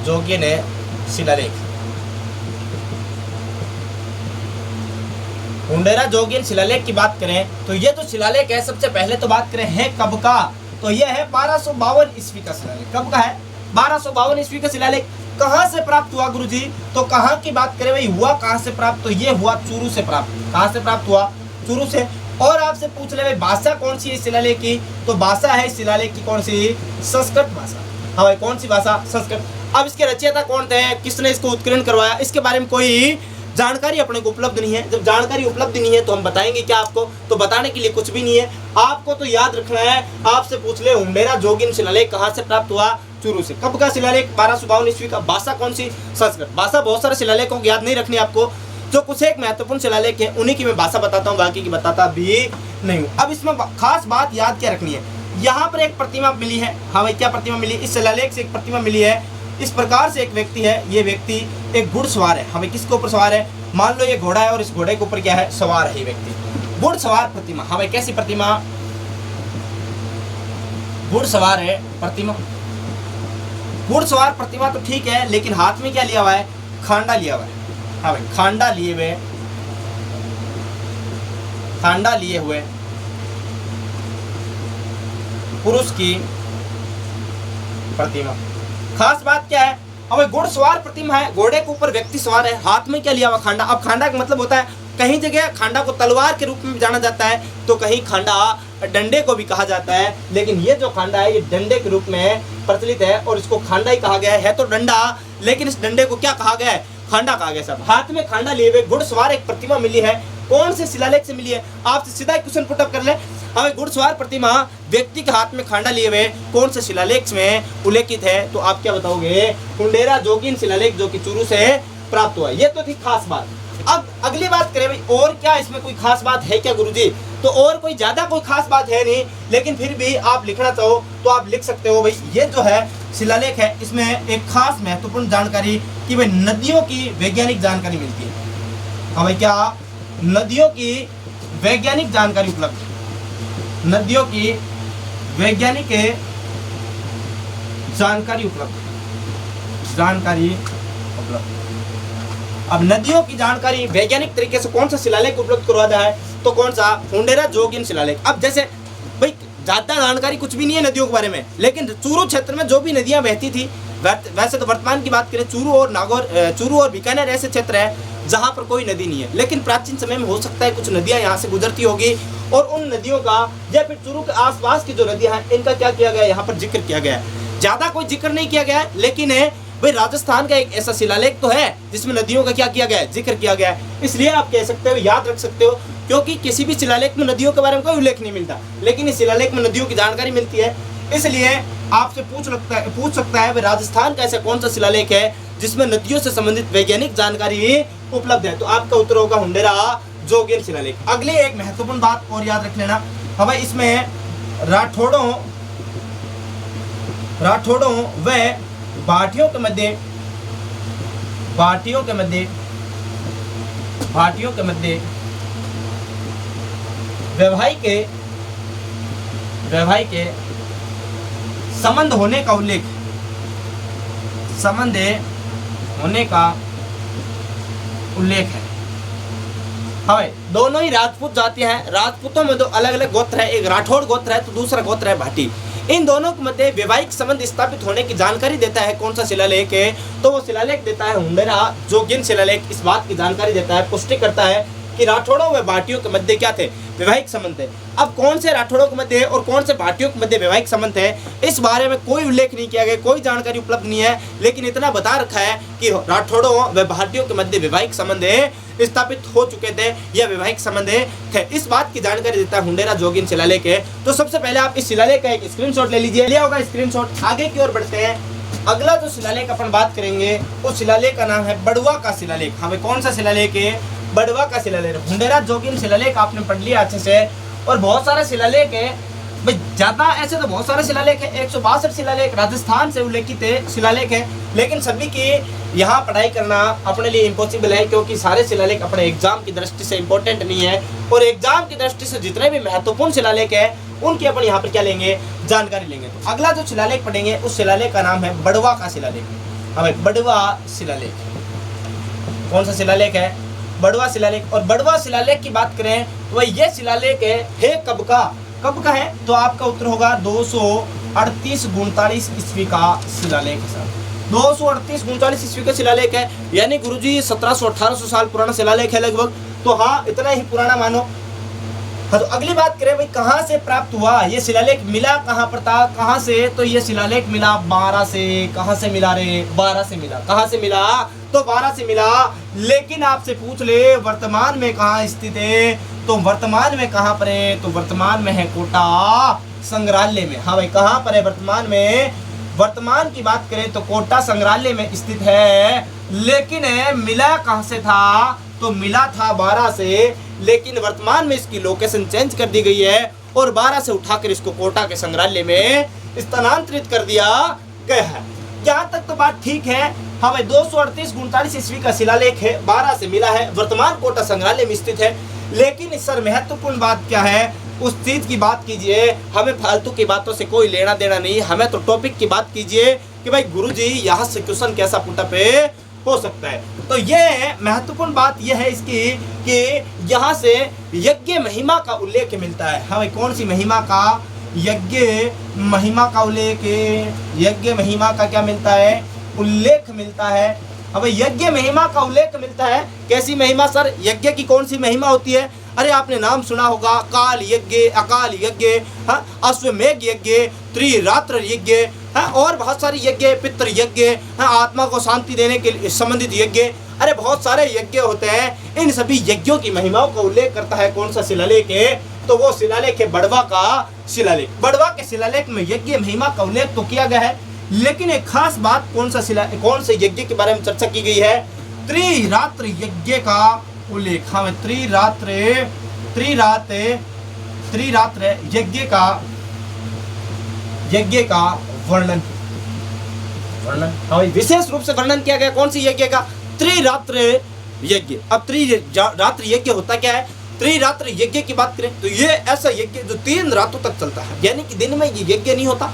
जोगियन है शिलालेख, हुंडेरा जोगीन शिलालेख की बात करें तो ये जो शिलालेख है, सबसे पहले तो बात करें है कब का, तो ये है 1252 ईस्वी का शिलालेख। कब का है? 1252 ईस्वी का शिलालेख। कहाँ से प्राप्त हुआ गुरुजी? तो कहाँ की बात करें भाई, हुआ कहाँ से प्राप्त? तो ये हुआ चूरू से प्राप्त। कहाँ से प्राप्त हुआ? चूरू से। और आपसे पूछ ले भाई भाषा कौन सी है शिलालेख की, तो भाषा है शिलालेख की कौन सी? संस्कृत भाषा। हाँ भाई, कौन सी भाषा? संस्कृत। अब इसके रचयिता कौन थे, किसने इसको उत्कीर्ण करवाया, इसके बारे में कोई जानकारी अपने को उपलब्ध नहीं है। जब जानकारी उपलब्ध नहीं है तो हम बताएंगे क्या आपको? तो बताने के लिए कुछ भी नहीं है, आपको तो याद रखना है। आपसे पूछ ले हुंडेरा जोगीन शिलालेख कहाँ से प्राप्त हुआ? चूरू से। कब का शिलालेख? 1252 ईस्वी का। भाषा कौन सी? संस्कृत। भाषा बहुत सारे शिलालेखों की याद नहीं रखनी आपको, जो कुछ एक महत्वपूर्ण शिलालेख है उन्हीं की मैं भाषा बताता हूँ, बाकी की बताता भी नहीं हूँ। अब इसमें खास बात याद क्या रखनी है, यहाँ पर एक प्रतिमा मिली है। हाँ भाई, क्या प्रतिमा मिली? इस शिलालेख से एक प्रतिमा मिली है। इस प्रकार से एक व्यक्ति है, ये व्यक्ति एक घुड़सवार है। हमें किसके ऊपर सवार है? मान लो ये घोड़ा है और इस घोड़े के ऊपर क्या है? सवार है ये व्यक्ति। घुड़सवार प्रतिमा। हाँ भाई, कैसी प्रतिमा? घुड़सवार है प्रतिमा। घुड़सवार प्रतिमा तो ठीक है, लेकिन हाथ में क्या लिया हुआ है? खांडा लिया हुआ है। हाँ भाई, खांडा लिए हुए, खांडा लिए हुए पुरुष की प्रतिमा। खास बात क्या है? अब घुड़सवार प्रतिमा है, घोड़े के ऊपर व्यक्ति सवार है, हाथ में क्या लिया हुआ? खांडा। अब खांडा का मतलब होता है, कहीं जगह खांडा को तलवार के रूप में जाना जाता है, तो कहीं खांडा डंडे को भी कहा जाता है, लेकिन ये जो खांडा है ये डंडे के रूप में प्रचलित है और इसको खांडा ही कहा गया है तो डंडा, लेकिन इस डंडे को क्या कहा गया है? खांडा कहा गया। सब हाथ में खांडा लिए हुए घुड़सवार एक प्रतिमा मिली है। कौन से शिलालेख से मिली है? आपसे सीधा क्वेश्चन पुटअप कर ले। हमें घुड़सवार प्रतिमा व्यक्ति के हाथ में खांडा लिए हुए कौन से शिलालेख में उल्लेखित है? तो आप क्या बताओगे? हुंडेरा जोगीन शिलालेख, जो कि चूरू से प्राप्त हुआ। ये तो थी खास बात। अब अगली बात करें भाई, और क्या इसमें कोई खास बात है क्या गुरुजी? तो और कोई ज्यादा कोई खास बात है नहीं, लेकिन फिर भी आप लिखना चाहो तो आप लिख सकते हो। भाई ये जो है शिलालेख है, इसमें एक खास महत्वपूर्ण जानकारी कि भाई नदियों की वैज्ञानिक जानकारी मिलती है। हाँ भाई, क्या? नदियों की वैज्ञानिक जानकारी उपलब्ध, नदियों की वैज्ञानिक जानकारी उपलब्ध, जानकारी उपलब्ध। अब नदियों की जानकारी वैज्ञानिक तरीके से कौन सा शिलालेख उपलब्ध करवाता है? तो कौन सा? हुंडेरा जोगीन शिलालेख। अब जैसे भाई ज्यादा जानकारी कुछ भी नहीं है नदियों के बारे में, लेकिन चूरू क्षेत्र में जो भी नदियां बहती थी, वैसे तो वर्तमान की बात करें चूरू और बीकानेर ऐसे क्षेत्र है जहां पर कोई नदी नहीं है, लेकिन प्राचीन समय में हो सकता है कुछ नदियां यहाँ से गुजरती होगी और उन नदियों का या फिर चूरू के आसपास की जो नदियां हैं इनका क्या किया गया है? यहाँ पर जिक्र किया गया है। ज्यादा कोई जिक्र नहीं किया गया है, लेकिन भाई राजस्थान का एक ऐसा शिलालेख तो है जिसमें नदियों का क्या किया गया है? जिक्र किया गया है। इसलिए आप कह सकते हो, याद रख सकते हो, क्योंकि किसी भी शिलालेख में नदियों के बारे में कोई उल्लेख नहीं मिलता, लेकिन इस शिलालेख में नदियों की जानकारी मिलती है। इसलिए आपसे पूछ सकता है राजस्थान का ऐसा कौन सा शिलालेख है जिसमें नदियों से संबंधित वैज्ञानिक जानकारी उपलब्ध है? तो आपका उत्तर होगा हुंडेरा जोगीन शिलालेख। अगले एक महत्वपूर्ण बात और याद रख लेना, हमें इसमें राठौड़ों व भाटियों के मध्य वैवाहिक संबंध होने का उल्लेख है। हाँ, दोनों ही राजपूत जातियां हैं। राजपूतों में दो अलग अलग गोत्र है, एक राठौड़ गोत्र है तो दूसरा गोत्र है भाटी। इन दोनों के मध्य वैवाहिक संबंध स्थापित होने की जानकारी देता है कौन सा शिलालेख है? तो वो शिलालेख देता है हुंडेरा जोगीन शिलालेख। इस बात की जानकारी देता है, पुष्टि करता है कि राठौड़ों व भाटियों के मध्य क्या थे? वैवाहिक संबंध है। अब कौन से राठौड़ों के मध्य और कौन से भाटियों के मध्य वैवाहिक संबंध है, इस बारे में कोई उल्लेख नहीं किया गया, कोई जानकारी उपलब्ध नहीं है, लेकिन इतना बता रखा है कि राठौड़ों व भाटियों के मध्य वैवाहिक संबंध स्थापित हो चुके थे या वैवाहिक संबंध थे। इस बात की जानकारी देता है हुंडेरा जोगीन शिलालेख है। तो सबसे पहले आप इस शिलालेख का एक स्क्रीनशॉट ले लीजिए, लिया होगा स्क्रीनशॉट। आगे की ओर बढ़ते हैं। अगला जो शिलालेख अपन बात करेंगे उस शिलालेख का नाम है बड़वा का शिलालेख। हमें कौन सा शिलालेख है? बड़वा का शिलालेख। हुंडेरा जोगीन शिलालेख आपने पढ़ लिया अच्छे से, और बहुत सारे शिलालेख है भाई, ज्यादा ऐसे तो बहुत सारे शिलालेख है, 162 शिलालेख राजस्थान से उल्लेखित शिलालेख है, लेकिन सभी की यहाँ पढ़ाई करना अपने लिए इम्पॉसिबल है, क्योंकि सारे शिलालेख अपने एग्जाम की दृष्टि से इम्पोर्टेंट नहीं है, और एग्जाम की दृष्टि से जितने भी महत्वपूर्ण शिलालेख है उनकी अपन यहाँ पर क्या लेंगे? जानकारी लेंगे। तो अगला जो शिलालेख पढ़ेंगे उस शिलालेख का नाम है बड़वा का शिलालेख। हमें बड़वा शिलालेख, कौन सा शिलालेख है? बड़वा शिलालेख। और बड़वा शिलालेख की बात करें तो भाई ये शिलालेख है कब का है, तो आपका उत्तर होगा 238-39 ईस्वी का शिलालेख है सर। 238-39 ईस्वी का शिलालेख है, यानी गुरुजी 1700-1800 साल पुराना शिलालेख है लगभग। तो हाँ, इतना ही पुराना मानो। हाँ, तो अगली बात करें भाई कहाँ से प्राप्त हुआ ये शिलालेख, मिला कहाँ पर था, कहाँ से, तो ये शिलालेख मिला 12 से। कहाँ से मिला रे? 12 से मिला। कहाँ से मिला? तो 12 से मिला। लेकिन आपसे पूछ ले वर्तमान में कहाँ स्थित है, तो वर्तमान में कहाँ पर है, तो वर्तमान में है कोटा संग्रहालय में। हाँ भाई, कहाँ पर है वर्तमान में? वर्तमान की बात करें तो कोटा संग्रहालय में स्थित है। लेकिन मिला कहाँ से था, तो मिला था 12 से, लेकिन वर्तमान में इसकी लोकेशन चेंज कर दी गई है और 12 से उठाकर इसको कोटा के संग्रहालय में स्थानांतरित कर दिया गया है। यहाँ तक तो बात ठीक है। हाँ भाई, 238-39 ईस्वी का शिलालेख है, 12 से मिला है, वर्तमान कोटा संग्रहालय में स्थित है। लेकिन सर महत्वपूर्ण बात क्या है, उस चीज की बात कीजिए। हमें फालतू की बातों से कोई लेना देना नहीं, हमें तो टॉपिक की बात कीजिए कि भाई गुरुजी यहाँ से क्वेश्चन कैसा पुटअप हो सकता है। तो ये महत्वपूर्ण बात यह है इसकी कि यहाँ से यज्ञ महिमा का उल्लेख मिलता है। हाँ भाई, कौन सी महिमा का? यज्ञ महिमा का उल्लेख, यज्ञ महिमा का क्या मिलता है? उल्लेख मिलता है। अब यज्ञ महिमा का उल्लेख मिलता है। कैसी महिमा सर? यज्ञ की कौन सी महिमा होती है? अरे आपने नाम सुना होगा, काल यज्ञ, अकाल यज्ञ, हाँ, अश्वमेघ यज्ञ, त्रिरात्र यज्ञ, हाँ, और बहुत सारे यज्ञ, पितृ यज्ञ, हाँ, आत्मा को शांति देने के संबंधित यज्ञ। अरे बहुत सारे यज्ञ होते हैं। इन सभी यज्ञों की महिमाओं का उल्लेख करता है कौन सा शिलालेख है, तो वो शिलालेख है बड़वा का शिलालेख। बड़वा के शिलालेख में यज्ञ महिमा का उल्लेख तो किया गया है, लेकिन एक खास बात कौन से यज्ञ के बारे में चर्चा की गई है? त्रिरात्र यज्ञ का उल्लेख। हाँ, त्रिरात्र यज्ञ का वर्णन। हाँ, विशेष रूप से वर्णन किया गया कौन सी यज्ञ का? त्रिरात्र यज्ञ। अब त्रिरात्र यज्ञ होता क्या है? त्रिरात्र यज्ञ की बात करें तो ये ऐसा यज्ञ जो 3 रातों तक चलता है, यानी कि दिन में ये यज्ञ नहीं होता,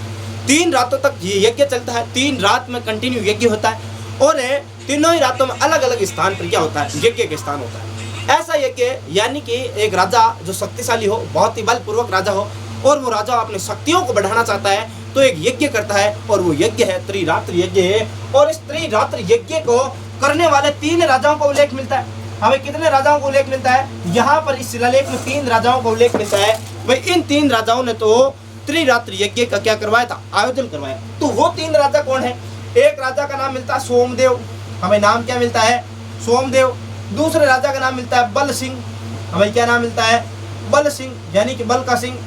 3 रातों तक ये यज्ञ चलता है। 3 रात में कंटिन्यू यज्ञ होता है और तीनों ही रातों में अलग अलग स्थान पर क्या होता है? यज्ञ के स्थान होता है। ऐसा यज्ञ यानी कि एक राजा जो शक्तिशाली हो, बहुत ही बलपूर्वक राजा हो, और वो राजा अपनी शक्तियों को बढ़ाना चाहता है तो एक यज्ञ करता है, और वो यज्ञ है त्रिरात्र यज्ञ है। और इस त्रिरात्र यज्ञ को करने वाले 3 राजाओं का उल्लेख मिलता है। हमें कितने राजाओं को उल्लेख मिलता है? यहाँ पर इस शिलालेख में 3 राजाओं का उल्लेख मिलता है। भाई इन 3 राजाओं ने तो त्रिरात्र यज्ञ का क्या करवाया था? आयोजन करवाया। तो वो 3 राजा कौन है? एक राजा का नाम मिलता है सोमदेव। हमें नाम क्या मिलता है? सोमदेव। दूसरे राजा का नाम मिलता है बल सिंह। हमें क्या नाम मिलता है? बल सिंह, यानी कि बल का सिंह।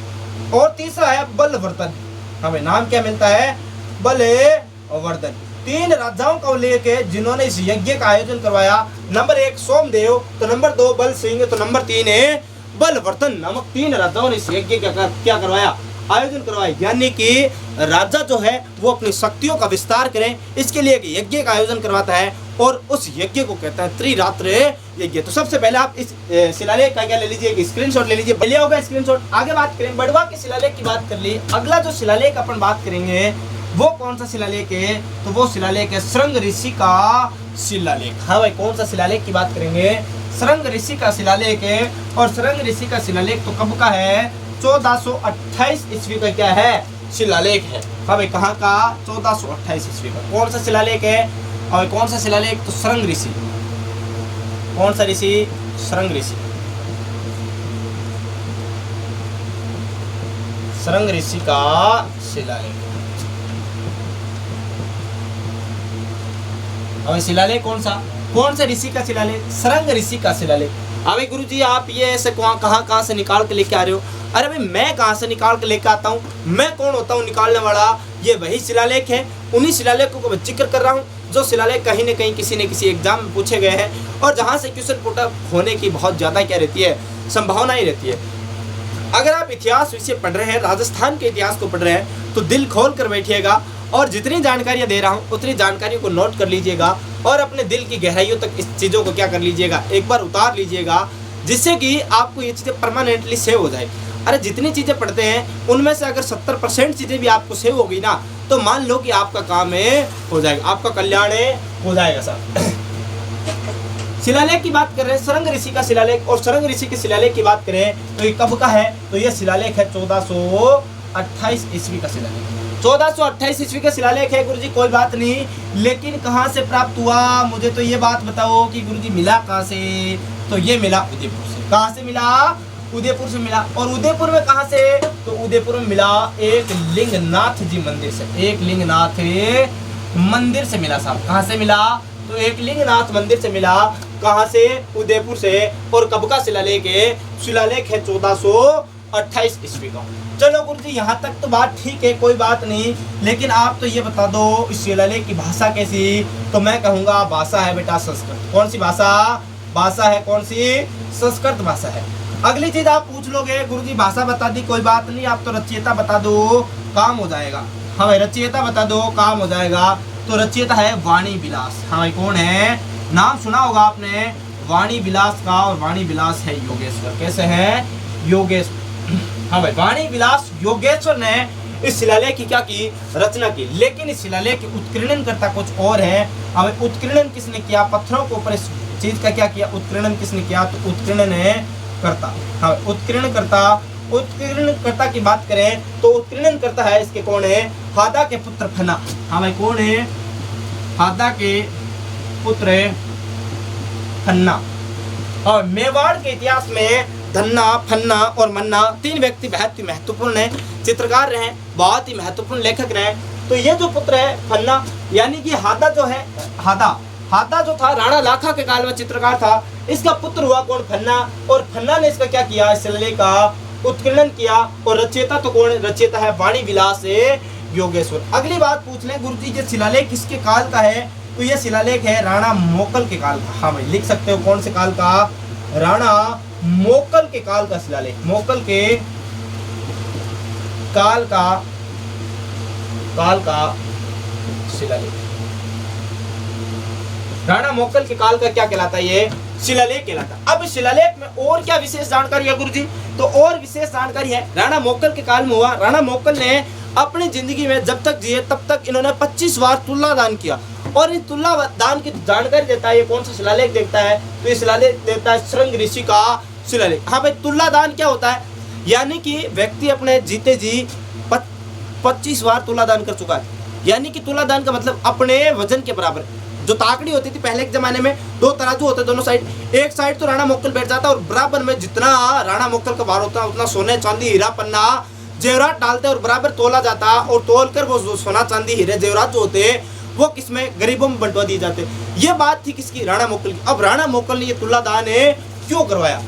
और तीसरा है बलवर्धन। हमें नाम क्या मिलता है? बलवर्धन। 3 राजाओं का उल्लेख है जिन्होंने इस यज्ञ का आयोजन करवाया। नंबर 1 सोमदेव, तो नंबर 2 बल सिंह, तो नंबर 3 है बलवर्धन। नामक 3 राजाओं ने इस यज्ञ का क्या करवाया? आयोजन करवाया। यानी कि राजा जो है वो अपनी शक्तियों का विस्तार करें, इसके लिए एक यज्ञ का आयोजन करवाता है, और उस यज्ञ को कहते हैं त्रिरात्र यज्ञ। तो सबसे पहले आप इस शिलालेख का क्या ले लीजिए? एक स्क्रीनशॉट ले लीजिए। लिया होगा स्क्रीनशॉट। आगे बात करें, बड़वा के शिलालेख की बात कर ली। अगला जो शिलालेख अपन बात करेंगे वो कौन सा शिलालेख है? तो वो शिलालेख है श्रृंग ऋषि का शिलालेख। हाँ भाई, कौन सा शिलालेख की बात करेंगे? श्रृंग ऋषि का शिलालेख है। और श्रृंग ऋषि का शिलालेख तो कब का है? 1428 ईस्वी का क्या है? शिलालेख है। हाँ भाई, कहाँ का? 1428 ईस्वी का। कौन सा शिलालेख है? और कौन सा शिलालेख? तो श्रृंग ऋषि। कौन सा ऋषि? श्रृंग ऋषि। श्रृंग ऋषि का शिलालेख। अब शिलालेख कौन सा ऋषि का शिलालेख? श्रृंग ऋषि का शिलालेख। अबे गुरुजी आप ये ऐसे कहाँ से निकाल के लेके आ रहे हो? अरे भाई मैं कहाँ से निकाल के लेके आता हूँ? मैं कौन होता हूँ निकालने वाला? ये वही शिलालेख है। उन्हीं शिलालेखों को मैं जिक्र कर रहा हूँ जो शिलालेख कहीं न कहीं किसी न किसी एग्जाम में पूछे गए हैं, और जहाँ से क्वेश्चन पुटअप होने की बहुत ज़्यादा क्या रहती है? संभावना ही रहती है। अगर आप इतिहास विषय पढ़ रहे हैं, राजस्थान के इतिहास को पढ़ रहे हैं, तो दिल खोल कर बैठिएगा और जितनी जानकारियाँ दे रहा हूँ उतनी जानकारियों को नोट कर लीजिएगा और अपने दिल की गहराइयों तक इस चीज़ों को क्या कर लीजिएगा? एक बार उतार लीजिएगा, जिससे कि आपको ये चीज़ें परमानेंटली सेव हो जाए। अरे जितनी चीज़ें पढ़ते हैं उनमें से अगर 70% चीज़ें भी आपको सेव हो गई ना, तो मान लो कि आपका काम हो जाएगा, आपका कल्याण हो जाएगा सर। शिलालेख की बात कर रहे हैं, सरंग ऋषि का शिलालेख, और सरंग ऋषि के शिलालेख की बात करें तो ये कब का है, तो ये शिलालेख है 1428 ईस्वी का शिलालेख, 1428 ईस्वी का शिलालेख है गुरुजी। कोई बात नहीं, लेकिन कहाँ से प्राप्त हुआ, मुझे तो ये बात बताओ कि गुरुजी मिला कहाँ से, तो ये मिला उदयपुर से। कहाँ से मिला, उदयपुर से मिला। और उदयपुर में कहाँ से, तो उदयपुर में मिला एक लिंगनाथ जी मंदिर से, एक लिंगनाथ मंदिर से मिला साहब। कहाँ से मिला, तो एक लिंगनाथ मंदिर से मिला। कहाँ से, उदयपुर से। और कब का शिलालेख है, शिलालेख है 1428 ईस्वी का। चलो गुरुजी यहाँ तक तो बात ठीक है, कोई बात नहीं, लेकिन आप तो ये बता दो इस शिलालेख की भाषा कैसी, तो मैं कहूँगा भाषा है बेटा संस्कृत। कौन सी भाषा, भाषा है कौन सी, संस्कृत भाषा है। अगली चीज आप पूछ लोगे गुरुजी भाषा बता दी, कोई बात नहीं, आप तो रचयिता बता दो काम हो जाएगा। हाँ भाई रचयिता बता दो काम हो जाएगा। तो रचयिता है वाणी विलास। हाँ भाई कौन है, नाम सुना होगा आपने वाणी विलास का, और वाणी विलास है योगेश्वर। कैसे है, योगेश्वर। हाँ भाई वाणी विलास योगेश्वर ने इस शिलालेख की क्या की, रचना की। लेकिन इस शिलालेख की उत्कीर्णन करता कुछ और है। हाँ भाई उत्कीर्णन किसने किया, पत्थरों के ऊपर इस चीज का क्या किया, उत्कीर्णन किसने किया, तो उत्कीर्णन है करता। हाँ उत्कीर्ण करता, उत्कीर्ण करता की बात करें तो उत्कीर्णन करता है इसके कौन है, हादा के पुत्र फन्ना। हाँ भाई कौन है, हादा के पुत्र फन्ना। और मेवाड़ के इतिहास में धन्ना, फन्ना और मन्ना तीन व्यक्ति बहुत ही महत्वपूर्ण है, चित्रकार रहे, बहुत ही महत्वपूर्ण लेखक रहे। तो ये जो पुत्र है फन्ना, यानी कि हादा जो है, हादा जो था राणा लाखा के काल में चित्रकार था, इसका पुत्र हुआ कौन, फन्ना। और फन्ना ने इसका क्या किया, इस शिलालेख का उत्कीर्णन किया। और रचयिता तो कौन, रचयिता है वाणी विलास योगेश्वर। अगली बात पूछ लें गुरुजी ये शिलालेख किसके काल का है, तो ये शिलालेख है राणा मोकल के काल का। हाँ भाई लिख सकते हो कौन से काल का, राणा मोकल के काल का शिलालेख, मोकल के काल का शिलालेख, राणा मोकल के काल का क्या कहलाता है, ये शिलालेख कहलाता है। अब इस शिलालेख में और क्या विशेष जानकारी है गुरुजी, तो और विशेष जानकारी है राणा मोकल के काल में हुआ। राणा मोकल ने अपनी जिंदगी में जब तक जिए तब तक इन्होंने 25 बार तुला दान किया। और इन तुला दान की जानकारी देता है ये कौन सा शिलालेख देखता है, तो ये शिलालेख देता है सरंग ऋषि का शिलालेख। हाँ भाई तुला दान क्या होता है, यानी कि व्यक्ति अपने जीते जी 25 बार तुला दान कर चुका है। यानी कि तुला दान का मतलब अपने वजन के बराबर। जो ताकड़ी होती थी पहले के जमाने में, दो तराजू होते दोनों साइड, एक साइड तो राणा मोकल बैठ जाता और बराबर में जितना राणा मोकल का भार होता है उतना सोने चांदी हीरा पन्ना जेवरात डालते और बराबर तोला जाता। और तोल कर वो सोना चांदी हीरे जेवरात जो होते वो किसमें, गरीबों में बंटवा दिए जाते। ये बात थी किसकी, राणा मोकल की। अब राणा मोकल ने ये तुला दान क्यों करवाया।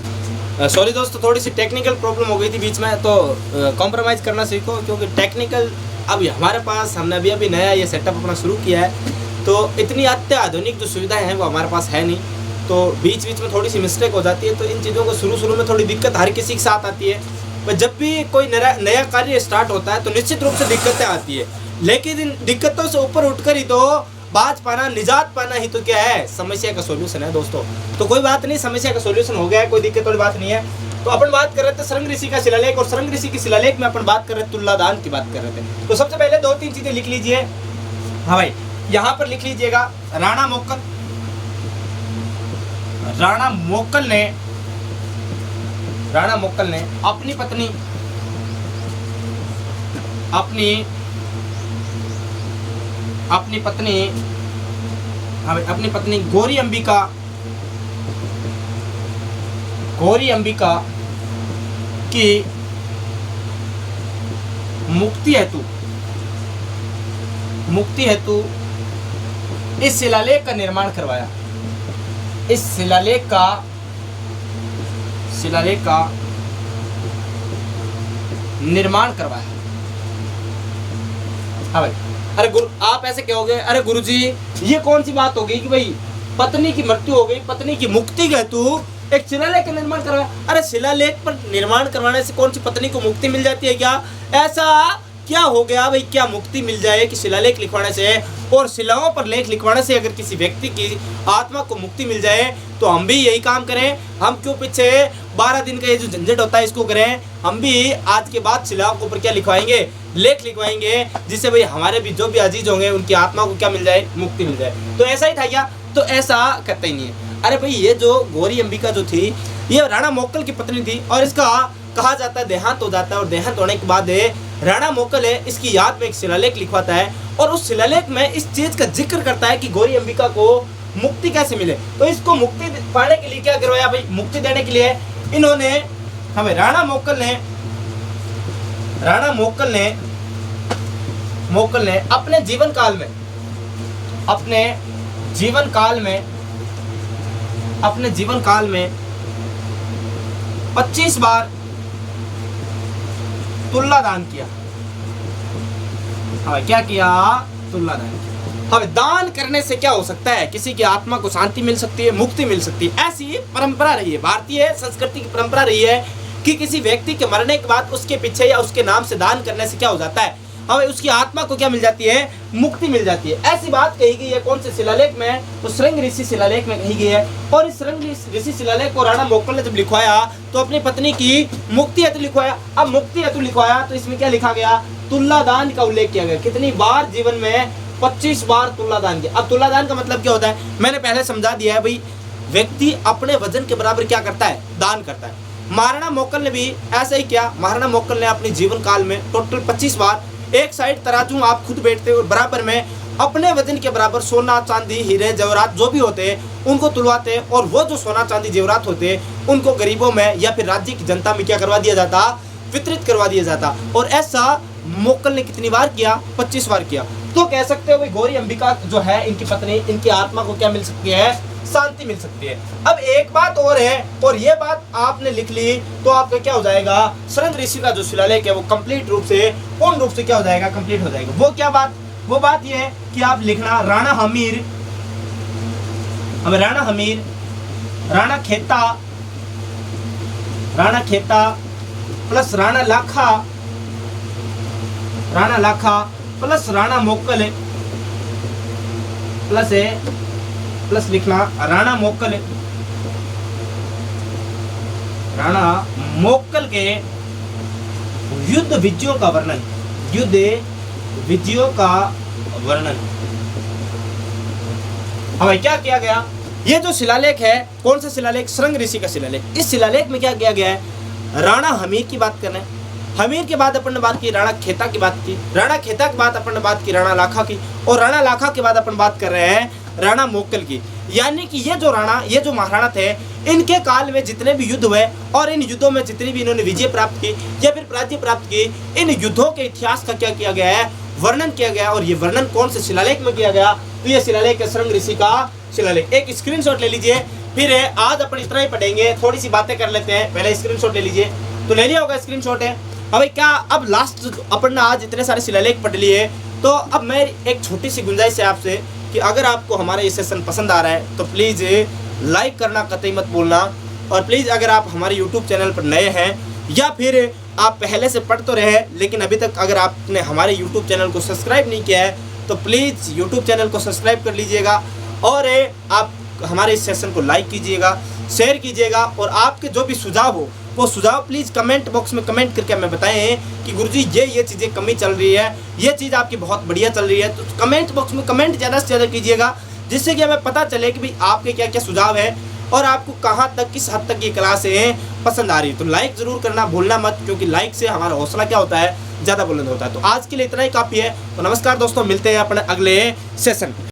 सॉरी दोस्तों थोड़ी सी टेक्निकल प्रॉब्लम हो गई थी बीच में, तो कॉम्प्रोमाइज़ करना सीखो, क्योंकि टेक्निकल अभी हमारे पास, हमने अभी नया ये सेटअप अपना शुरू किया है, तो इतनी अत्याधुनिक जो सुविधाएं हैं वो हमारे पास है नहीं, तो बीच बीच में थोड़ी सी मिस्टेक हो जाती है। तो इन चीज़ों को शुरू में थोड़ी दिक्कत हर किसी के साथ आती है। पर जब भी कोई नया कार्य स्टार्ट होता है तो निश्चित रूप से दिक्कतें आती है, लेकिन इन दिक्कतों से ऊपर उठकर ही तो बाज पाना, निजात पाना ही तो क्या है, समस्या का सोल्यूशन है दोस्तों। तो कोई बात नहीं, समस्या का सोल्यूशन हो गया है, कोई दिक्कत वाली बात नहीं है। तो अपन बात कर रहे थे सरंग ऋषि का शिलालेख, और सरंग ऋषि के शिलालेख में अपन बात कर रहे थे तुला दान की बात कर रहे थे। तो सबसे पहले 2-3 चीजें लिख लीजिए। हाँ भाई यहाँ पर लिख लीजिएगा, राणा मोकल ने अपनी पत्नी गौरी अंबिका की मुक्ति हेतु इस शिलालेख का निर्माण करवाया। इस शिलालेख का निर्माण करवाया। हाँ भाई, अरे गुरु आप ऐसे कहोगे, अरे गुरुजी ये कौन सी बात हो गई कि भाई पत्नी की मृत्यु हो गई, पत्नी की मुक्ति हेतु एक शिलालेख का निर्माण करवाया। अरे शिलालेख पर निर्माण करवाने से कौन सी पत्नी को मुक्ति मिल जाती है क्या, ऐसा क्या हो गया भाई, क्या मुक्ति मिल जाए कि शिलालेख लिखवाने से और शिलाओं पर लेख लिखवाने से अगर किसी व्यक्ति की आत्मा को मुक्ति मिल जाए, तो हम भी यही काम करें। हम क्यों पीछे 12 दिन का ये जो झंझट होता है इसको करें, हम भी आज के बाद शिलाओं के ऊपर क्या लिखवाएंगे, लेख लिखवाएंगे, जिससे भाई हमारे भी जो भी अजीज होंगे उनकी आत्मा को क्या मिल जाए, मुक्ति मिल जाए। तो ऐसा ही था क्या, तो ऐसा करते ही नहीं है। अरे भाई ये जो गौरी अंबिका जो थी ये राणा मोक्कल की पत्नी थी और इसका कहा जाता है देहांत हो जाता है और देहांत होने के बाद राणा मोक्कल है इसकी याद में एक शिलालेख लिखवाता है और उस शिलालेख में इस चीज का जिक्र करता है कि गौरी अंबिका को मुक्ति कैसे मिले। तो इसको मुक्ति पाने के लिए क्या करवाया भाई, मुक्ति देने के लिए इन्होंने हमें राणा मोक्कल ने अपने जीवन काल में 25 बार तुल्ला दान किया। क्या किया? तुल्ला दान किया। दान करने से क्या हो सकता है, किसी की आत्मा को शांति मिल सकती है, मुक्ति मिल सकती है। ऐसी परंपरा रही है, भारतीय संस्कृति की परंपरा रही है कि किसी व्यक्ति के मरने के बाद उसके पीछे या उसके नाम से दान करने से क्या हो जाता है, उसकी आत्मा को क्या मिल जाती है, मुक्ति मिल जाती है। ऐसी बात कही गई है कौन से शिलालेख में, तो श्रृंग ऋषि शिलालेख में कही गई है। और इस श्रृंग ऋषि शिलालेख को राणा मोक्कल ने जब लिखवाया तो अपनी पत्नी की मुक्ति हेतु लिखवाया। अब मुक्ति हेतु लिखवाया तो इसमें क्या लिखा गया, तुल्ला दान का उल्लेख किया गया। कितनी बार? जीवन में 25 बार तुल्ला दान किया। अब तुल्ला दान का मतलब क्या होता है, मैंने पहले समझा दिया है भाई, व्यक्ति अपने वजन के बराबर क्या करता है, दान करता है। महाराणा मोक्कल ने भी ऐसा ही किया। महाराणा मोक्कल ने अपने जीवन काल में टोटल 25 बार एक साइड तराजू आप खुद बैठते और बराबर में अपने वजन के बराबर सोना चांदी हीरे जवाहरात जो भी होते हैं उनको तुलवाते और वो जो सोना चांदी जेवरात होते हैं उनको गरीबों में या फिर राज्य की जनता में क्या करवा दिया जाता, वितरित करवा दिया जाता। और ऐसा मोक्कल ने कितनी बार किया, 25 बार किया। तो कह सकते हो भाई गौरी अंबिका जो है इनकी पत्नी, इनकी आत्मा को क्या मिल सकती है, शांति मिल सकती है। अब एक बात और है, और ये बात आपने लिख ली तो आपका क्या हो जाएगा, श्रृंग ऋषि का जो शिलालेख है वो कंप्लीट रूप से, पूर्ण रूप से क्या हो जाएगा, कंप्लीट हो जाएगा। वो क्या बात, वो बात ये है कि आप लिखना राणा हमीर, राणा खेता प्लस राणा लाखा प्लस राणा मोक्कल प्लस लिखना राणा मोक्कल के युद्ध विजयों का वर्णन। हमें क्या किया गया, ये जो शिलालेख है, कौन सा शिलालेख, श्रृंग ऋषि का शिलालेख। इस शिलालेख में क्या किया गया है, राणा हमीर की बात कर रहे हैं। हमीर के बाद अपन ने बात की राणा खेता की बात की, राणा खेता के बाद अपन ने बात की राणा लाखा की, और राणा लाखा के बाद अपन बात कर रहे हैं राणा मोक्कल की। यानी कि ये जो महाराणा थे, इनके काल में जितने भी युद्ध हुए और इन युद्धों में जितनी भी इन्होंने विजय प्राप्त की या फिर पराजय प्राप्त की, इन युद्धों के इतिहास का क्या किया गया है, वर्णन किया गया। और ये वर्णन कौन से शिलालेख में किया गया, तो ये शिलालेख है श्रृंग ऋषि का शिलालेख। एक स्क्रीनशॉट ले लीजिए, फिर आज अपन इतना ही पढ़ेंगे, थोड़ी सी बातें कर लेते हैं। पहले स्क्रीनशॉट ले लीजिए, तो ले लिया होगा स्क्रीनशॉट है। अब क्या, अब लास्ट अपन ने आज इतने सारे शिलालेख पढ़ लिए, तो अब मैं एक छोटी सी गुंजाइश है आपसे कि अगर आपको हमारा ये सेशन पसंद आ रहा है तो प्लीज़ लाइक करना कतई मत भूलना। और प्लीज़ अगर आप हमारे यूट्यूब चैनल पर नए हैं या फिर आप पहले से पढ़ तो रहे लेकिन अभी तक अगर आपने हमारे यूट्यूब चैनल को सब्सक्राइब नहीं किया है तो प्लीज़ यूट्यूब चैनल को सब्सक्राइब कर लीजिएगा और आप हमारे इस सेशन को लाइक कीजिएगा, शेयर कीजिएगा। और आपके जो भी सुझाव हो वो सुझाव प्लीज़ कमेंट बॉक्स में कमेंट करके हमें बताएं कि गुरुजी ये चीज़ें कमी चल रही है, ये चीज़ आपकी बहुत बढ़िया चल रही है। तो कमेंट बॉक्स में कमेंट ज़्यादा से ज़्यादा कीजिएगा, जिससे कि हमें पता चले कि भाई आपके क्या क्या सुझाव है और आपको कहाँ तक, किस हद तक ये क्लासें पसंद आ रही है। तो लाइक ज़रूर करना भूलना मत, क्योंकि लाइक से हमारा हौसला क्या होता है, ज़्यादा बुलंद होता है। तो आज के लिए इतना ही काफ़ी है। तो नमस्कार दोस्तों, मिलते हैं अपने अगले सेशन।